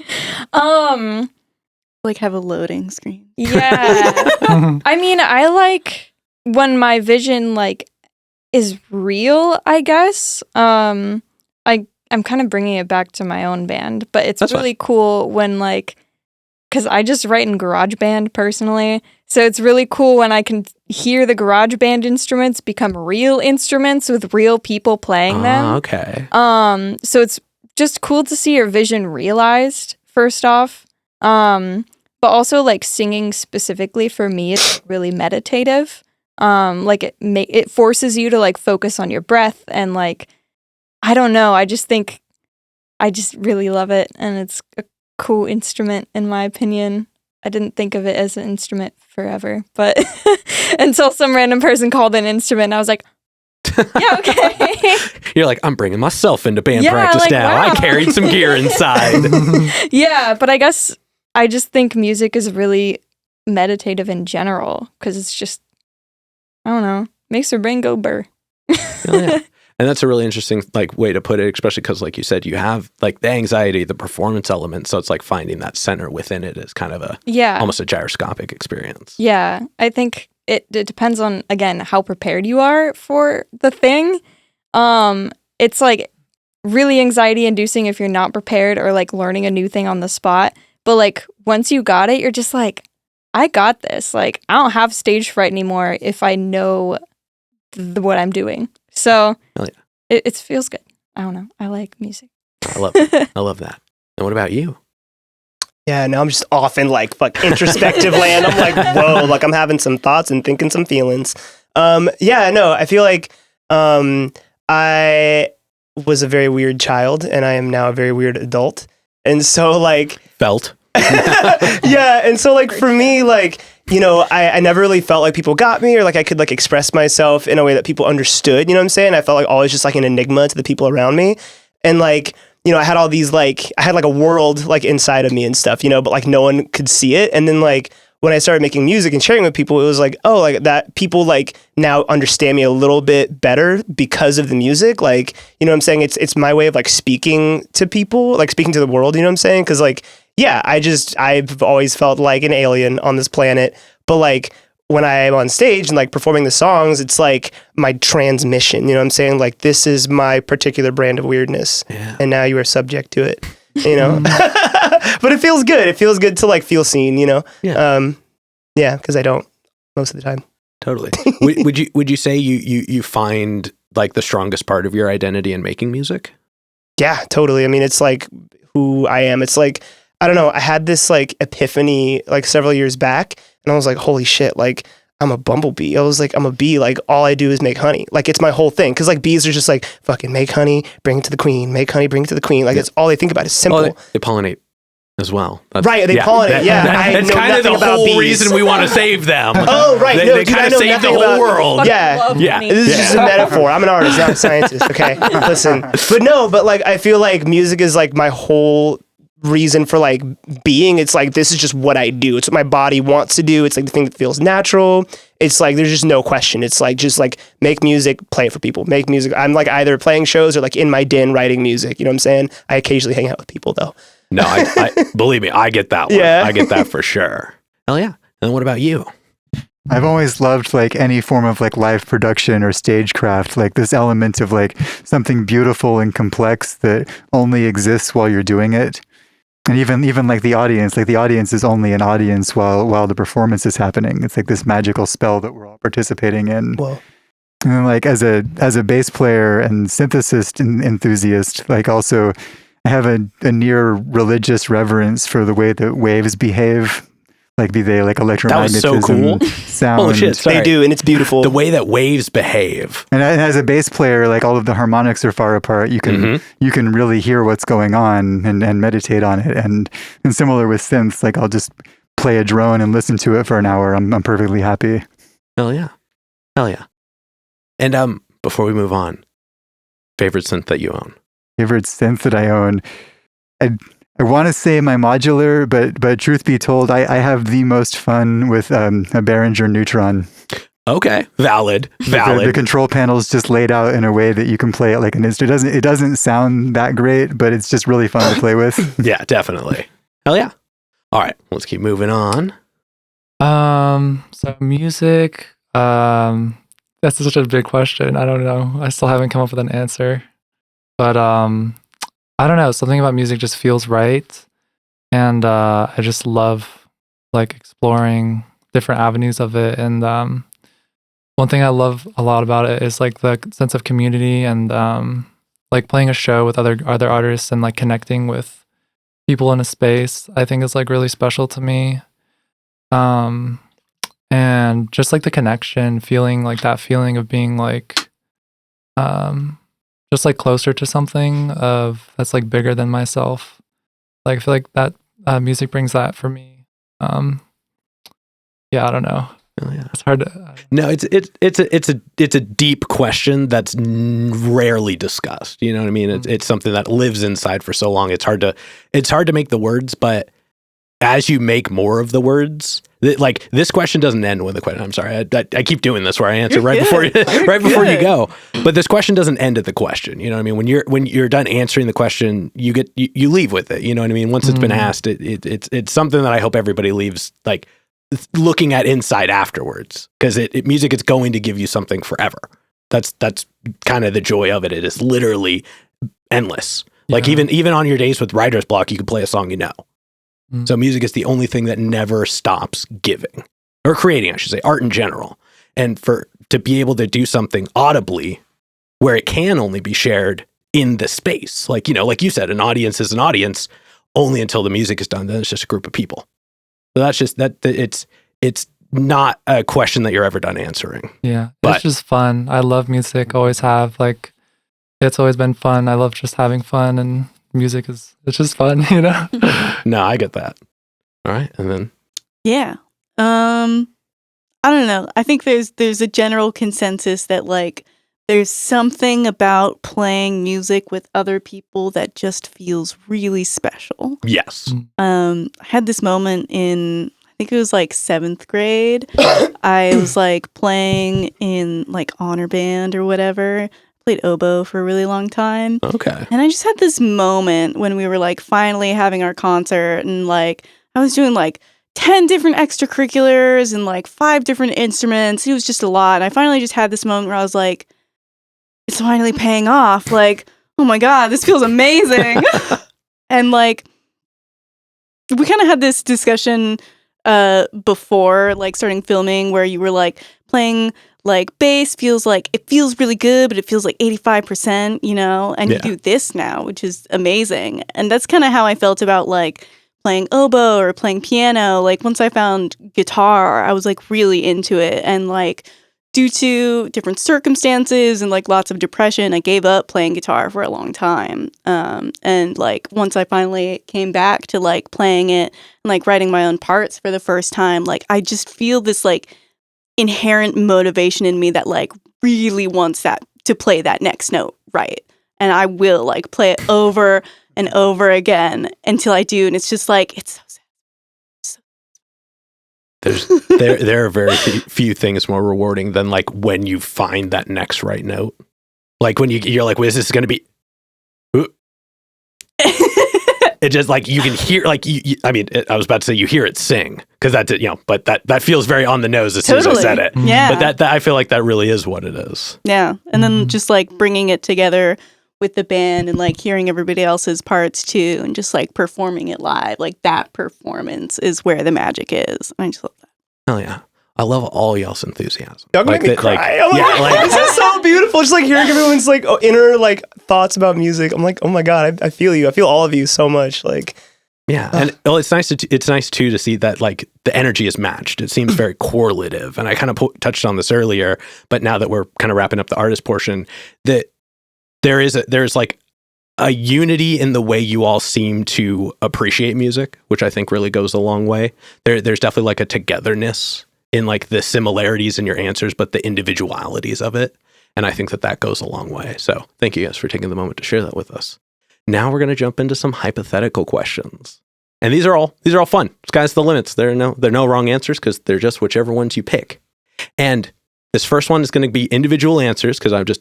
Like have a loading screen. Yeah. I mean, I like when my vision like is real, I guess. I'm kind of bringing it back to my own band, but it's That's really cool when like cuz I just write in GarageBand personally. So it's really cool when I can hear the GarageBand instruments become real instruments with real people playing them. Okay. So it's just cool to see your vision realized, first off. But also like singing specifically for me, it's really meditative. Like it forces you to like focus on your breath and like, I don't know. I just really love it. And it's a cool instrument in my opinion. I didn't think of it as an instrument forever, but until some random person called it an instrument, and I was like, yeah, okay. You're like, I'm bringing myself into band Yeah, practice like, now. I wow. carried some gear inside. Yeah, but I guess I just think music is really meditative in general because it's just, I don't know, makes your brain go burr. Oh, yeah. And that's a really interesting like way to put it, especially because like you said, you have like the anxiety, the performance element. So it's like finding that center within it is kind of almost a gyroscopic experience. Yeah. I think it depends on, again, how prepared you are for the thing. It's like really anxiety inducing if you're not prepared or like learning a new thing on the spot. But like once you got it, you're just like, I got this. Like I don't have stage fright anymore if I know what I'm doing. So it feels good. I don't know. I like music. I love it. I love that. And what about you? Yeah, now I'm just off in like introspective land. I'm like, whoa, like I'm having some thoughts and thinking some feelings. Yeah, no, I feel like I was a very weird child and I am now a very weird adult. And so like Felt. yeah, and so like for me, like, you know, I never really felt like people got me or like I could like express myself in a way that people understood, you know what I'm saying? I felt like always just like an enigma to the people around me. And like, you know, I had all these like, I had like a world like inside of me and stuff, you know, but like no one could see it. And then like when I started making music and sharing with people, it was like, oh, like that people like now understand me a little bit better because of the music. Like, you know what I'm saying? It's my way of like speaking to people, like speaking to the world, you know what I'm saying? Cause like, yeah, I've always felt like an alien on this planet, but like when I am on stage and like performing the songs, it's like my transmission, you know what I'm saying? Like this is my particular brand of weirdness and now you are subject to it, you know? But it feels good. It feels good to like feel seen, you know? Yeah, because I don't most of the time. Totally. Would you say you find like the strongest part of your identity in making music? Yeah, totally. I mean, it's like who I am. It's like, I don't know, I had this like epiphany like several years back and I was like, holy shit, like I'm a bumblebee. I was like, I'm a bee. Like all I do is make honey. Like it's my whole thing. Cause like bees are just like fucking make honey, bring it to the queen, make honey, bring it to the queen. Like that's all they think about is simple. Oh, they pollinate as well. Right, they pollinate. That's kind of the whole reason we want to save them. Oh, right. They kind of save the whole world. Yeah. This is just a metaphor. I'm an artist, not a scientist. Okay, listen. But like I feel like music is like my whole reason for like being. It's like this is just what I do. It's what my body wants to do. It's like the thing that feels natural. It's like there's just no question. It's like just like make music, play it for people. Make music. I'm like either playing shows or like in my den writing music. You know what I'm saying? I occasionally hang out with people though. No, I believe me, I get that one. Yeah. I get that for sure. Hell yeah. And what about you? I've always loved like any form of like live production or stagecraft, like this element of like something beautiful and complex that only exists while you're doing it. And even like the audience is only an audience while the performance is happening. It's like this magical spell that we're all participating in. Whoa. And then like as a bass player and synthesist enthusiast, like also I have a near religious reverence for the way that waves behave. Like be they like electromagnetism, That was so cool. sound. Oh shit, sorry. They do, and it's beautiful. The way that waves behave. And as a bass player, like all of the harmonics are far apart. You can really hear what's going on and meditate on it. And similar with synths, like I'll just play a drone and listen to it for an hour. I'm perfectly happy. Hell yeah. Hell yeah. And before we move on, favorite synth that you own? Favorite synth that I own? I want to say my modular, but truth be told, I have the most fun with a Behringer Neutron. Okay, valid. The control panel is just laid out in a way that you can play it like an instrument. It doesn't sound that great, but it's just really fun to play with. Yeah, definitely. Hell yeah. All right, let's keep moving on. So music, that's such a big question. I don't know. I still haven't come up with an answer. But I don't know, something about music just feels right. And I just love like exploring different avenues of it. And one thing I love a lot about it is like the sense of community and like playing a show with other artists and like connecting with people in a space, I think is like really special to me. And just like the connection, feeling like that feeling of being like just like closer to something of that's like bigger than myself. Like I feel like that music brings that for me. Yeah, I don't know. Oh, yeah. It's hard to. No, it's a deep question that's rarely discussed. You know what I mean? It's something that lives inside for so long. It's hard to make the words, but as you make more of the words, like this question doesn't end with a question. I'm sorry, I keep doing this where I answer right before you you go. But this question doesn't end at the question. You know what I mean? When you're done answering the question, you leave with it. You know what I mean? Once it's been asked, it's something that I hope everybody leaves like looking at inside afterwards, because music is going to give you something forever. That's kind of the joy of it. It is literally endless. Like even on your days with writer's block, you can play a song you know. So music is the only thing that never stops giving or creating, I should say, art in general. And to be able to do something audibly where it can only be shared in the space, like, you know, like you said, an audience is an audience only until the music is done. Then it's just a group of people. So that's just that. It's not a question that you're ever done answering. Yeah, but it's just fun. I love music. Always have. Like, it's always been fun. I love just having fun, and music it's just fun, you know. No, I get that. All right, and then I don't know. I think there's a general consensus that like there's something about playing music with other people that just feels really special. yes, I had this moment in, I think it was like 7th grade. I was like playing in like honor band or whatever. Played oboe for a really long time. okay. And I just had this moment when we were like finally having our concert, and like I was doing like 10 different extracurriculars and like 5 different instruments. It was just a lot. And I finally just had this moment where I was like, it's finally paying off. Like, oh my God, this feels amazing. And like, we kind of had this discussion before like starting filming where you were like playing like bass feels like it feels really good, but it feels like 85%, you know, and you do this now, which is amazing. And that's kind of how I felt about like playing oboe or playing piano. Like once I found guitar, I was like really into it. And like due to different circumstances and like lots of depression, I gave up playing guitar for a long time. And like once I finally came back to like playing it and like writing my own parts for the first time, like I just feel this like inherent motivation in me that like really wants that to play that next note right. And I will like play it over and over again until I do. And it's just like, it's so sad. There are very few things more rewarding than like when you find that next right note. Like when you're like, well, is this going to be? It just like you can hear like I mean, I was about to say you hear it sing because that's it, you know. But that feels very on the nose as soon as I said it. Yeah. But that I feel like that really is what it is. Yeah. And then just like bringing it together with the band and like hearing everybody else's parts too, and just like performing it live, like that performance is where the magic is. I just love that. Hell yeah. I love all y'all's enthusiasm. Y'all gonna make me cry. Oh my God, this is so beautiful. Just like hearing everyone's like inner like thoughts about music. I'm like, oh my God, I feel you. I feel all of you so much. Like, yeah, and it's nice too to see that like the energy is matched. It seems very correlative, and I kind of touched on this earlier, but now that we're kind of wrapping up the artist portion, that there's like a unity in the way you all seem to appreciate music, which I think really goes a long way. There's definitely like a togetherness in like the similarities in your answers, but the individualities of it. And I think that goes a long way. So thank you guys for taking the moment to share that with us. Now we're going to jump into some hypothetical questions. And these are all fun. Sky's the limits. There are no wrong answers because they're just whichever ones you pick. And this first one is going to be individual answers because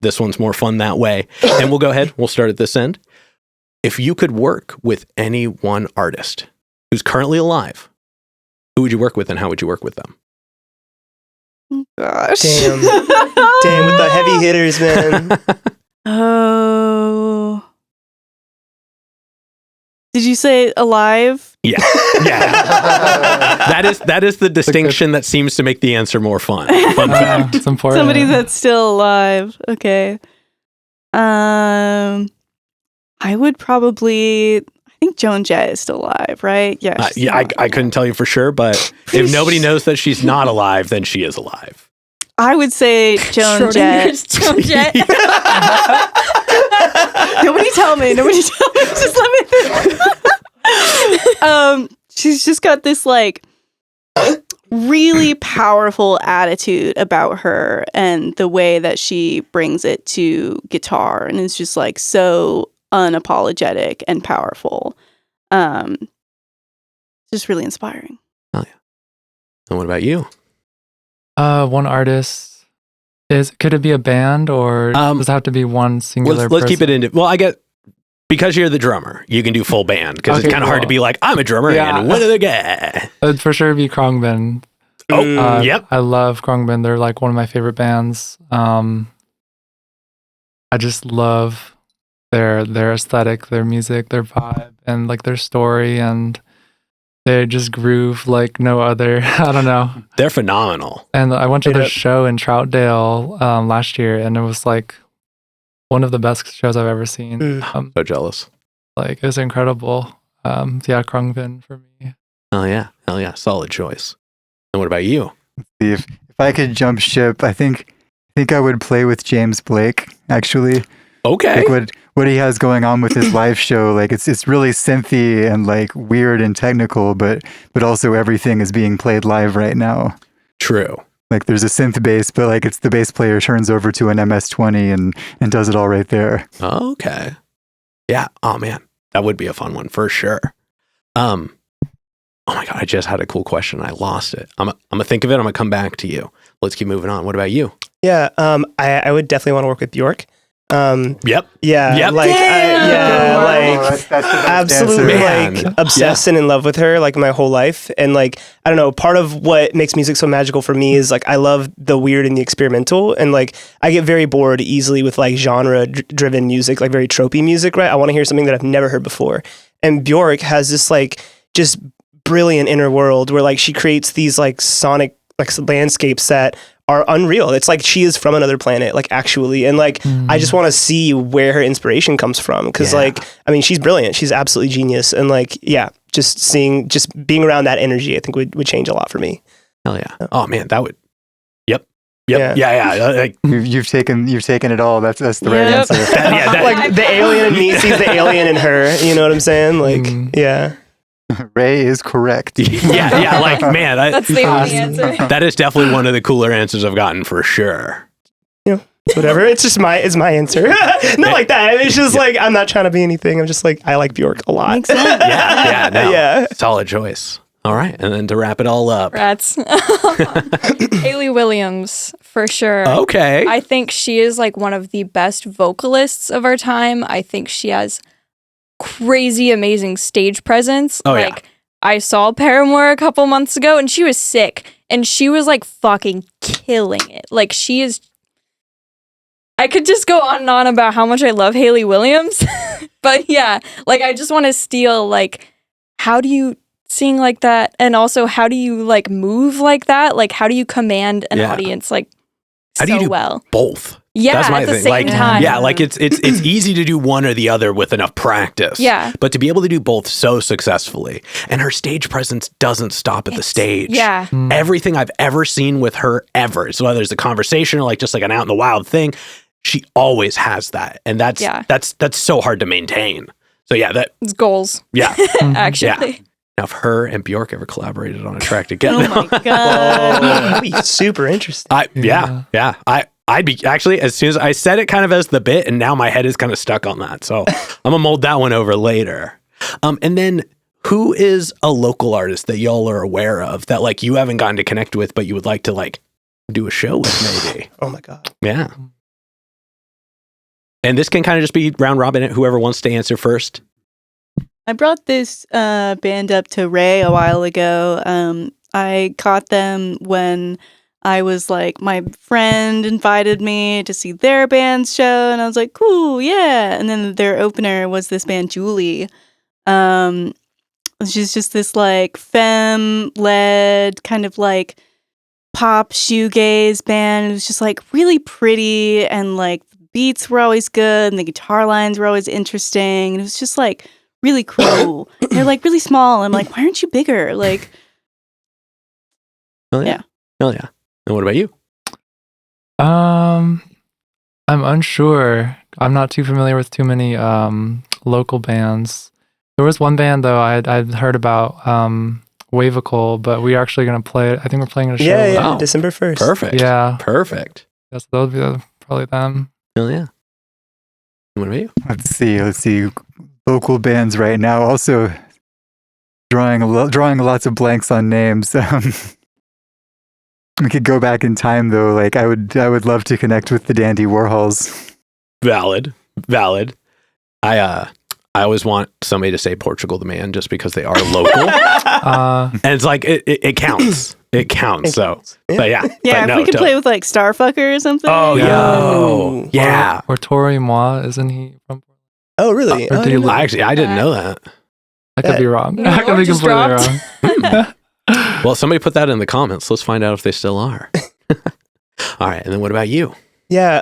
this one's more fun that way. And we'll go ahead. We'll start at this end. If you could work with any one artist who's currently alive, who would you work with and how would you work with them? Gosh. damn with the heavy hitters, man. Oh. Did you say alive? Yeah. That is the distinction that seems to make the answer more fun. Fun fact. It's important. Somebody that's still alive. Okay. I would probably, I think Joan Jett is still alive, right? Yeah. I couldn't tell you for sure, but if nobody knows that she's not alive, then she is alive. I would say Joan Jett. Joan Jett. Nobody tell me. Just let me think. She's just got this like really powerful attitude about her and the way that she brings it to guitar, and it's just like so unapologetic and powerful. just really inspiring. And what about you? One artist could it be a band or does it have to be one singular Let's keep it person? into. Well, I get because you're the drummer, you can do full band because Okay, it's kind of hard to cool. be like I'm a drummer Yeah. and what are the guy? It'd for sure be Krongbin. Oh, yep. I love Krongbin. They're like one of my favorite bands. I just love their aesthetic, their music, their vibe, and like their story, and they just groove like no other. I don't know. They're phenomenal. And I went to their Yep. show in Troutdale last year, and it was like one of the best shows I've ever seen. So jealous. Like it was incredible. Yeah, Krongbin for me. Hell yeah, solid choice. And what about you? If I could jump ship, I think I would play with James Blake. Actually, Okay. like what he has going on with his live show, like it's really synthy and like weird and technical, but also everything is being played live right now. True. Like there's a synth bass, but like it's the bass player turns over to an MS-20 and does it all right there. Okay. Yeah. Oh man, that would be a fun one for sure. Oh my god, I just had a cool question. I lost it. I'm gonna think of it. I'm gonna come back to you. Let's keep moving on. What about you? Yeah, I would definitely want to work with Bjork. Yep. Yeah, Yep. like, Damn! like that's the best absolutely answer. Man. like obsessed and in love with her like my whole life. And like, I don't know, part of what makes music so magical for me is like, I love the weird and the experimental. And like, I get very bored easily with like genre driven music, like very tropey music, right? I want to hear something that I've never heard before. And Bjork has this like, just brilliant inner world where like she creates these like sonic like landscapes that are unreal. It's like she is from another planet, like actually. And like, I just want to see where her inspiration comes from. Cause Yeah. like, I mean, she's brilliant. She's absolutely genius. And like, yeah, just being around that energy, I think would change a lot for me. Hell yeah. Oh man, that would. Yep. Yeah. Yeah. Like, You've taken it all. That's the right Yep. answer. Like the alien in me sees the alien in her. You know what I'm saying? Like, yeah. Ray is correct. yeah. Like man, That's the only answer. that is definitely one of the cooler answers I've gotten for sure. Whatever. It's my answer. Not like that. It's just like, I'm not trying to be anything. I'm just like, I like Bjork a lot. Makes sense. Yeah. No. Yeah. Solid choice. All right, and then to wrap it all up. Rats. Hayley Williams, for sure. Okay. I think she is like one of the best vocalists of our time. I think she has crazy, amazing stage presence. Oh, yeah. Like, I saw Paramore a couple months ago and she was sick and she was like fucking killing it. Like, she is. I could just go on and on about how much I love Hayley Williams. But yeah, like, I just want to steal, like, how do you sing like that? And also, how do you like move like that? Like, how do you command an Yeah. audience like How so do you do well? both? Yeah, That's my at the thing. same Like, time. yeah, like it's easy to do one or the other with enough practice. Yeah. But to be able to do both so successfully, and her stage presence doesn't stop at the stage. Yeah. Everything I've ever seen with her ever, so whether it's a conversation or like just like an out in the wild thing, she always has that, and that's so hard to maintain. So yeah, It's goals, yeah. actually. Now, if her and Bjork ever collaborated on a track together, Oh my god. That'd be super interesting. I'd be actually, as soon as I said it kind of as the bit, and now my head is kind of stuck on that. So I'm gonna mold that one over later. And then who is a local artist that y'all are aware of that like you haven't gotten to connect with, but you would like to like do a show with maybe? Oh my God. Yeah. And this can kind of just be round robin, whoever wants to answer first. I brought this band up to Ray a while ago. I caught them when I was like, my friend invited me to see their band's show, and I was like, cool, yeah. And then their opener was this band, Julie. She's just this like femme-led kind of like pop shoegaze band. It was just like really pretty, and like the beats were always good, and the guitar lines were always interesting. And it was just like really cool. They're like really small. I'm like, why aren't you bigger? Like, Hell yeah. Hell yeah. And what about you? I'm unsure. I'm not too familiar with too many local bands. There was one band though I'd heard about, Wavical, but we're actually gonna play it. I think we're playing a show. Yeah, Oh. December 1st. Perfect. Yeah. Perfect. Yes, that would be probably them. Hell yeah. And what about you? Let's see. Local bands right now. Also, drawing lots of blanks on names. We could go back in time though. Like I would love to connect with the Dandy Warhols. Valid. I always want somebody to say Portugal the Man just because they are local. And it's like it counts. It counts. So, but yeah. Yeah, but if we could play with like Starfucker or something. Oh, yo. Yeah. Or Tori Moi, isn't he from? Oh, really? Or Oh, do you I I didn't know that. I could be wrong. No, I could be just completely dropped. wrong. Well, somebody put that in the comments. Let's find out if they still are. All right. And then what about you? Yeah.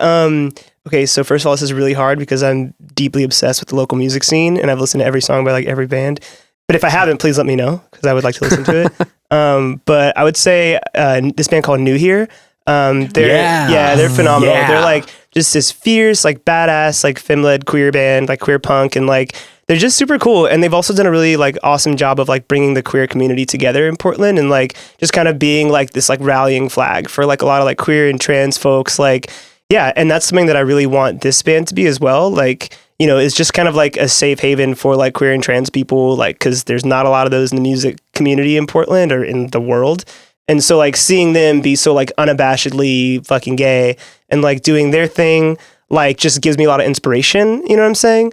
Okay. So first of all, this is really hard because I'm deeply obsessed with the local music scene, and I've listened to every song by like every band. But if I haven't, please let me know because I would like to listen to it. But I would say this band called New Here. They're phenomenal. Yeah. They're like just this fierce, like badass, like femme-led queer band, like queer punk, and like they're just super cool. And they've also done a really like awesome job of like bringing the queer community together in Portland and like just kind of being like this like rallying flag for like a lot of like queer and trans folks. Like, yeah, and that's something that I really want this band to be as well. Like, you know, it's just kind of like a safe haven for like queer and trans people, like because there's not a lot of those in the music community in Portland or in the world. And so like seeing them be so like unabashedly fucking gay and like doing their thing, like just gives me a lot of inspiration. You know what I'm saying?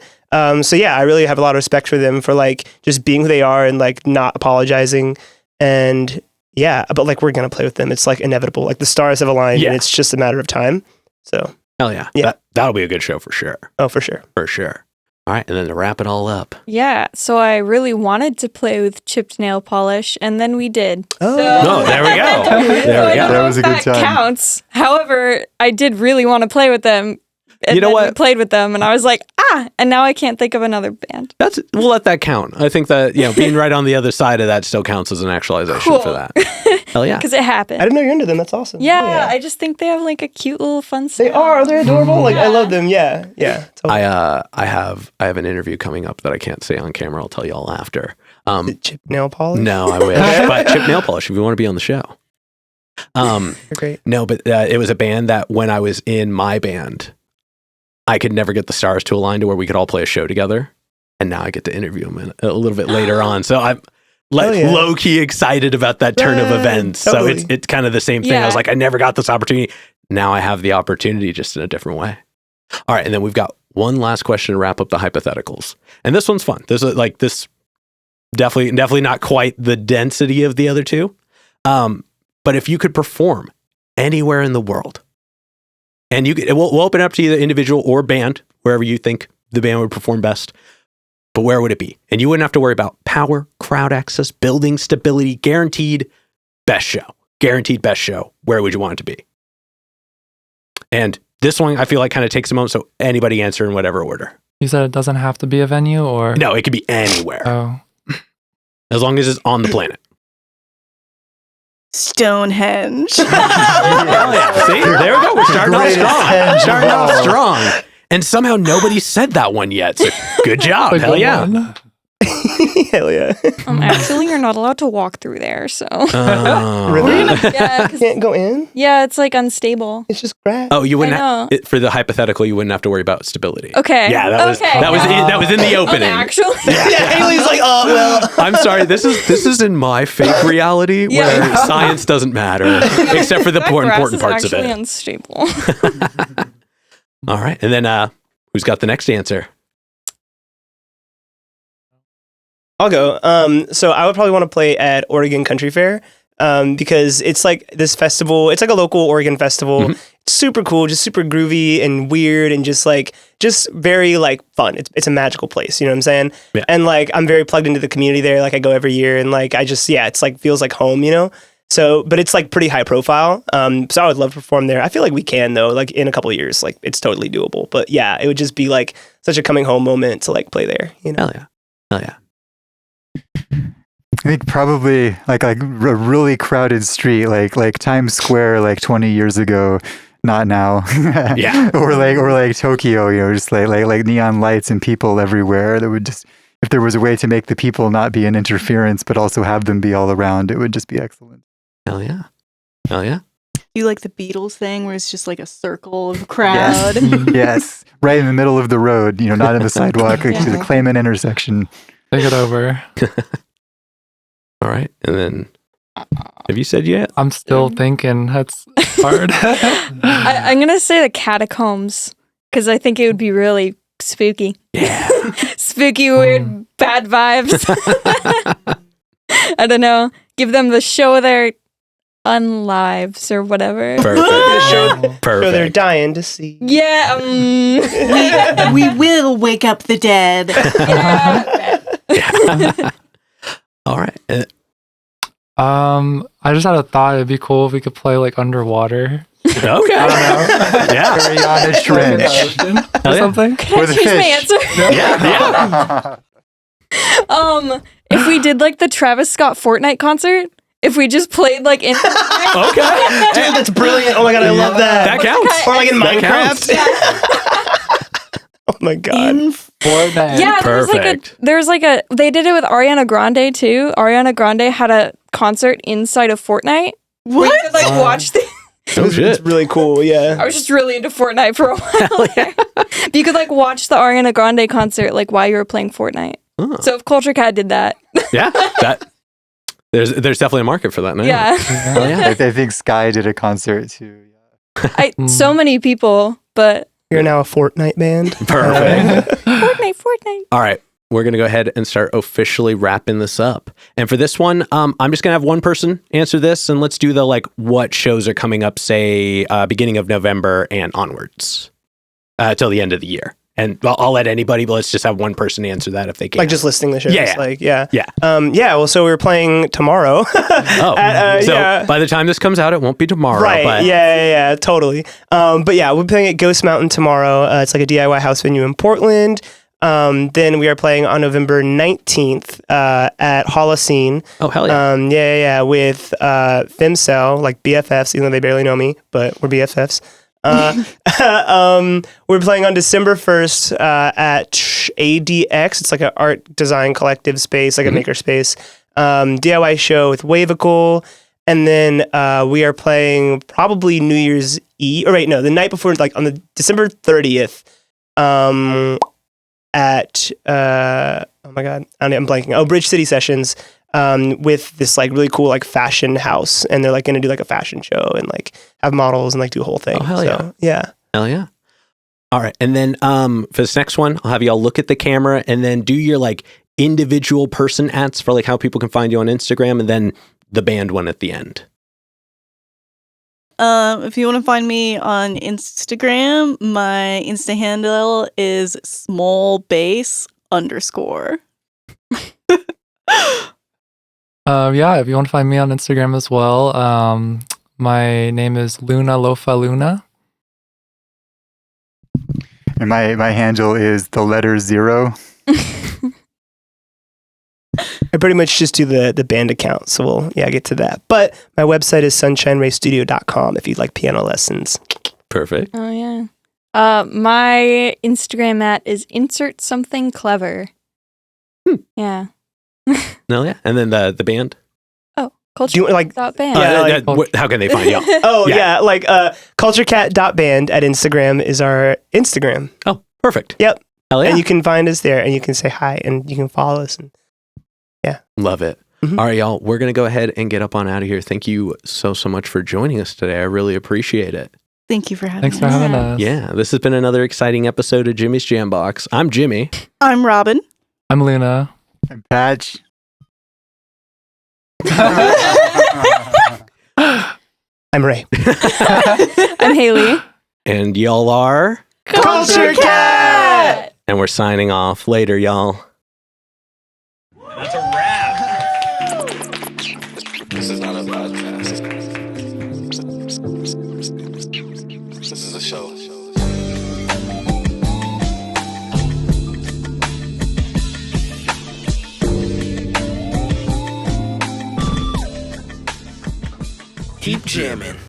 So yeah, I really have a lot of respect for them for like just being who they are and like not apologizing. And yeah, but like we're going to play with them. It's like inevitable. Like the stars have aligned and it's just a matter of time. So Hell yeah. Yeah. That'll be a good show for sure. oh, for sure. For sure. All right. And then to wrap it all up. Yeah, so I really wanted to play with chipped nail polish, and then we did. Oh, No, there we go. So There we I go. don't know That was if a good that time. counts. However, I did really want to play with them. And You know then what? We played with them, and I was like, and now I can't think of another band. We'll let that count. I think that, being right on the other side of that still counts as an actualization Cool. for that. Hell yeah. Because it happened. I didn't know you're into them. That's awesome. Yeah, I just think they have like a cute little fun They sound. are. They're adorable. Like I love them. Yeah. Yeah. Totally. I have an interview coming up that I can't say on camera. I'll tell you all after. Chip nail polish. No, I wish. But Chip Nail Polish, if you want to be on the show. They're great. No, but it was a band that when I was in my band, I could never get the stars to align to where we could all play a show together. And now I get to interview them a little bit later on. So I'm low key excited about that turn of Right. events. Totally. So it's kind of the same thing. I was like, I never got this opportunity. Now I have the opportunity just in a different way. All right. And then we've got one last question to wrap up the hypotheticals. And this one's fun. This is definitely not quite the density of the other two. But if you could perform anywhere in the world, and we'll open it up to either individual or band, wherever you think the band would perform best. But where would it be? And you wouldn't have to worry about power, crowd access, building stability, guaranteed best show. Guaranteed best show. Where would you want it to be? And this one, I feel like kind of takes a moment, so anybody answer in whatever order. You said it doesn't have to be a venue, or No, it could be anywhere. Oh, As long as it's on the planet. Stonehenge. Hell yeah. See? There we go. We're starting off Greatest strong. henge Starting of off all. strong. And somehow nobody said that one yet. So good job. a Hell good yeah. one. Hell yeah. Actually, you're not allowed to walk through there, so. Oh. Really? Yeah, 'cause- Can't go in. yeah, it's like unstable. It's just grass. Oh, you wouldn't I know. for the hypothetical, you wouldn't have to worry about stability. Okay. Yeah, that was okay. that was in the opening. Actually. Yeah, Haley's like, oh well. I'm sorry. This is in my fake reality where Yeah. science doesn't matter except for the That important grass is parts of actually it. unstable. All right, and then who's got the next answer? I'll go. So I would probably want to play at Oregon Country Fair because it's like this festival. It's like a local Oregon festival. Mhm. It's super cool, just super groovy and weird and just very like fun. It's a magical place. You know what I'm saying? Yeah. And like I'm very plugged into the community there. Like I go every year and like it's like feels like home. You know. So, but it's like pretty high profile. So I would love to perform there. I feel like we can though. Like in a couple of years, like it's totally doable. But yeah, it would just be like such a coming home moment to like play there. You know. Hell yeah. Hell yeah. I think probably like a really crowded street, like Times Square, like 20 years ago, not now. Yeah. or like Tokyo, just like neon lights and people everywhere. That would just, if there was a way to make the people not be an interference, but also have them be all around, it would just be excellent. Hell yeah. Hell yeah. Do like the Beatles thing where it's just like a circle of crowd. Yes, right in the middle of the road, not in the sidewalk, like to the Clayman intersection. Take it over. All right. And then, have you said yet? I'm still thinking. That's hard. I'm going to say the catacombs because I think it would be really spooky. Yeah. Spooky, weird, bad vibes. I don't know. Give them the show their unlives or whatever. Perfect. Show Perfect. they're dying to see. Yeah. We will wake up the dead. Yeah. All right. I just had a thought. It'd be cool if we could play like underwater. Okay. Yeah. Mariana Trench. Or something. Can I With a change my fish. answer? Yeah. If we did like the Travis Scott Fortnite concert, if we just played like in Okay. Dude, that's brilliant. Oh my god, I love that. That counts. Or like in That Minecraft. Oh my god. Fortnite. Yeah, Perfect. they did it with Ariana Grande too. Ariana Grande had a concert inside of Fortnite. Where you could like watch the Oh, It's shit. really cool, yeah. I was just really into Fortnite for a while. There. You could like watch the Ariana Grande concert like while you were playing Fortnite. Oh. So if Culture Cat did that, Yeah. There's definitely a market for that now. yeah, Hell yeah. I think Sky did a concert too. so many people, but You're now a Fortnite band. Perfect. Fortnite. All right. We're going to go ahead and start officially wrapping this up. And for this one, I'm just going to have one person answer this, and let's do the like what shows are coming up, say, beginning of November and onwards till the end of the year. And I'll let anybody, but let's just have one person answer that if they can. Like just listing the shows. Yeah. Like, yeah. Yeah. Well, so we're playing tomorrow. Oh, so yeah. by the time this comes out, it won't be tomorrow. Right. But Yeah, totally. But yeah, we're playing at Ghost Mountain tomorrow. It's like a DIY house venue in Portland. Then we are playing on November 19th at Holocene. Oh, hell yeah. With FemCell, like BFFs, even though they barely know me, but we're BFFs. We're playing on December 1st at ADX. It's like an art design collective space, like a maker space. DIY show with Wavical. And then we are playing probably New Year's Eve. Or wait, no, the night before, like on the December 30th at, oh my God, I'm blanking. Oh, Bridge City Sessions. With this like really cool like fashion house, and they're like gonna do like a fashion show and like have models and like do a whole thing. Oh, hell yeah. Yeah. Hell yeah. All right. And then for this next one, I'll have y'all look at the camera and then do your like individual person ats for like how people can find you on Instagram, and then the band one at the end. If you want to find me on Instagram, my Insta handle is smallbase_. If you want to find me on Instagram as well, my name is Luna Lofa Luna. And my handle is the letter 0. I pretty much just do the band account, so we'll get to that. But my website is sunshineraystudio.com if you'd like piano lessons. Perfect. Oh yeah. My Instagram is insert something clever. Yeah. No, yeah. And then the band. Do you like? Culture.band. How can they find y'all? Oh Yeah. like culturecat.band at Instagram is our Instagram. Oh, perfect. Yep. Hell yeah. And you can find us there, and you can say hi, and you can follow us. And Love it. Mhm. All right, y'all. We're going to go ahead and get up on out of here. Thank you so much for joining us today. I really appreciate it. Thank you for having Thanks us. for having us. Yeah, this has been another exciting episode of Jimmy's Jam Box. I'm Jimmy. I'm Robin. I'm Luna. And Patch. I'm Ray. I'm Haley. And y'all are. Culture Cat! And we're signing off. Later, y'all. That's a wrap. This is not a podcast. This is a show. Keep jamming.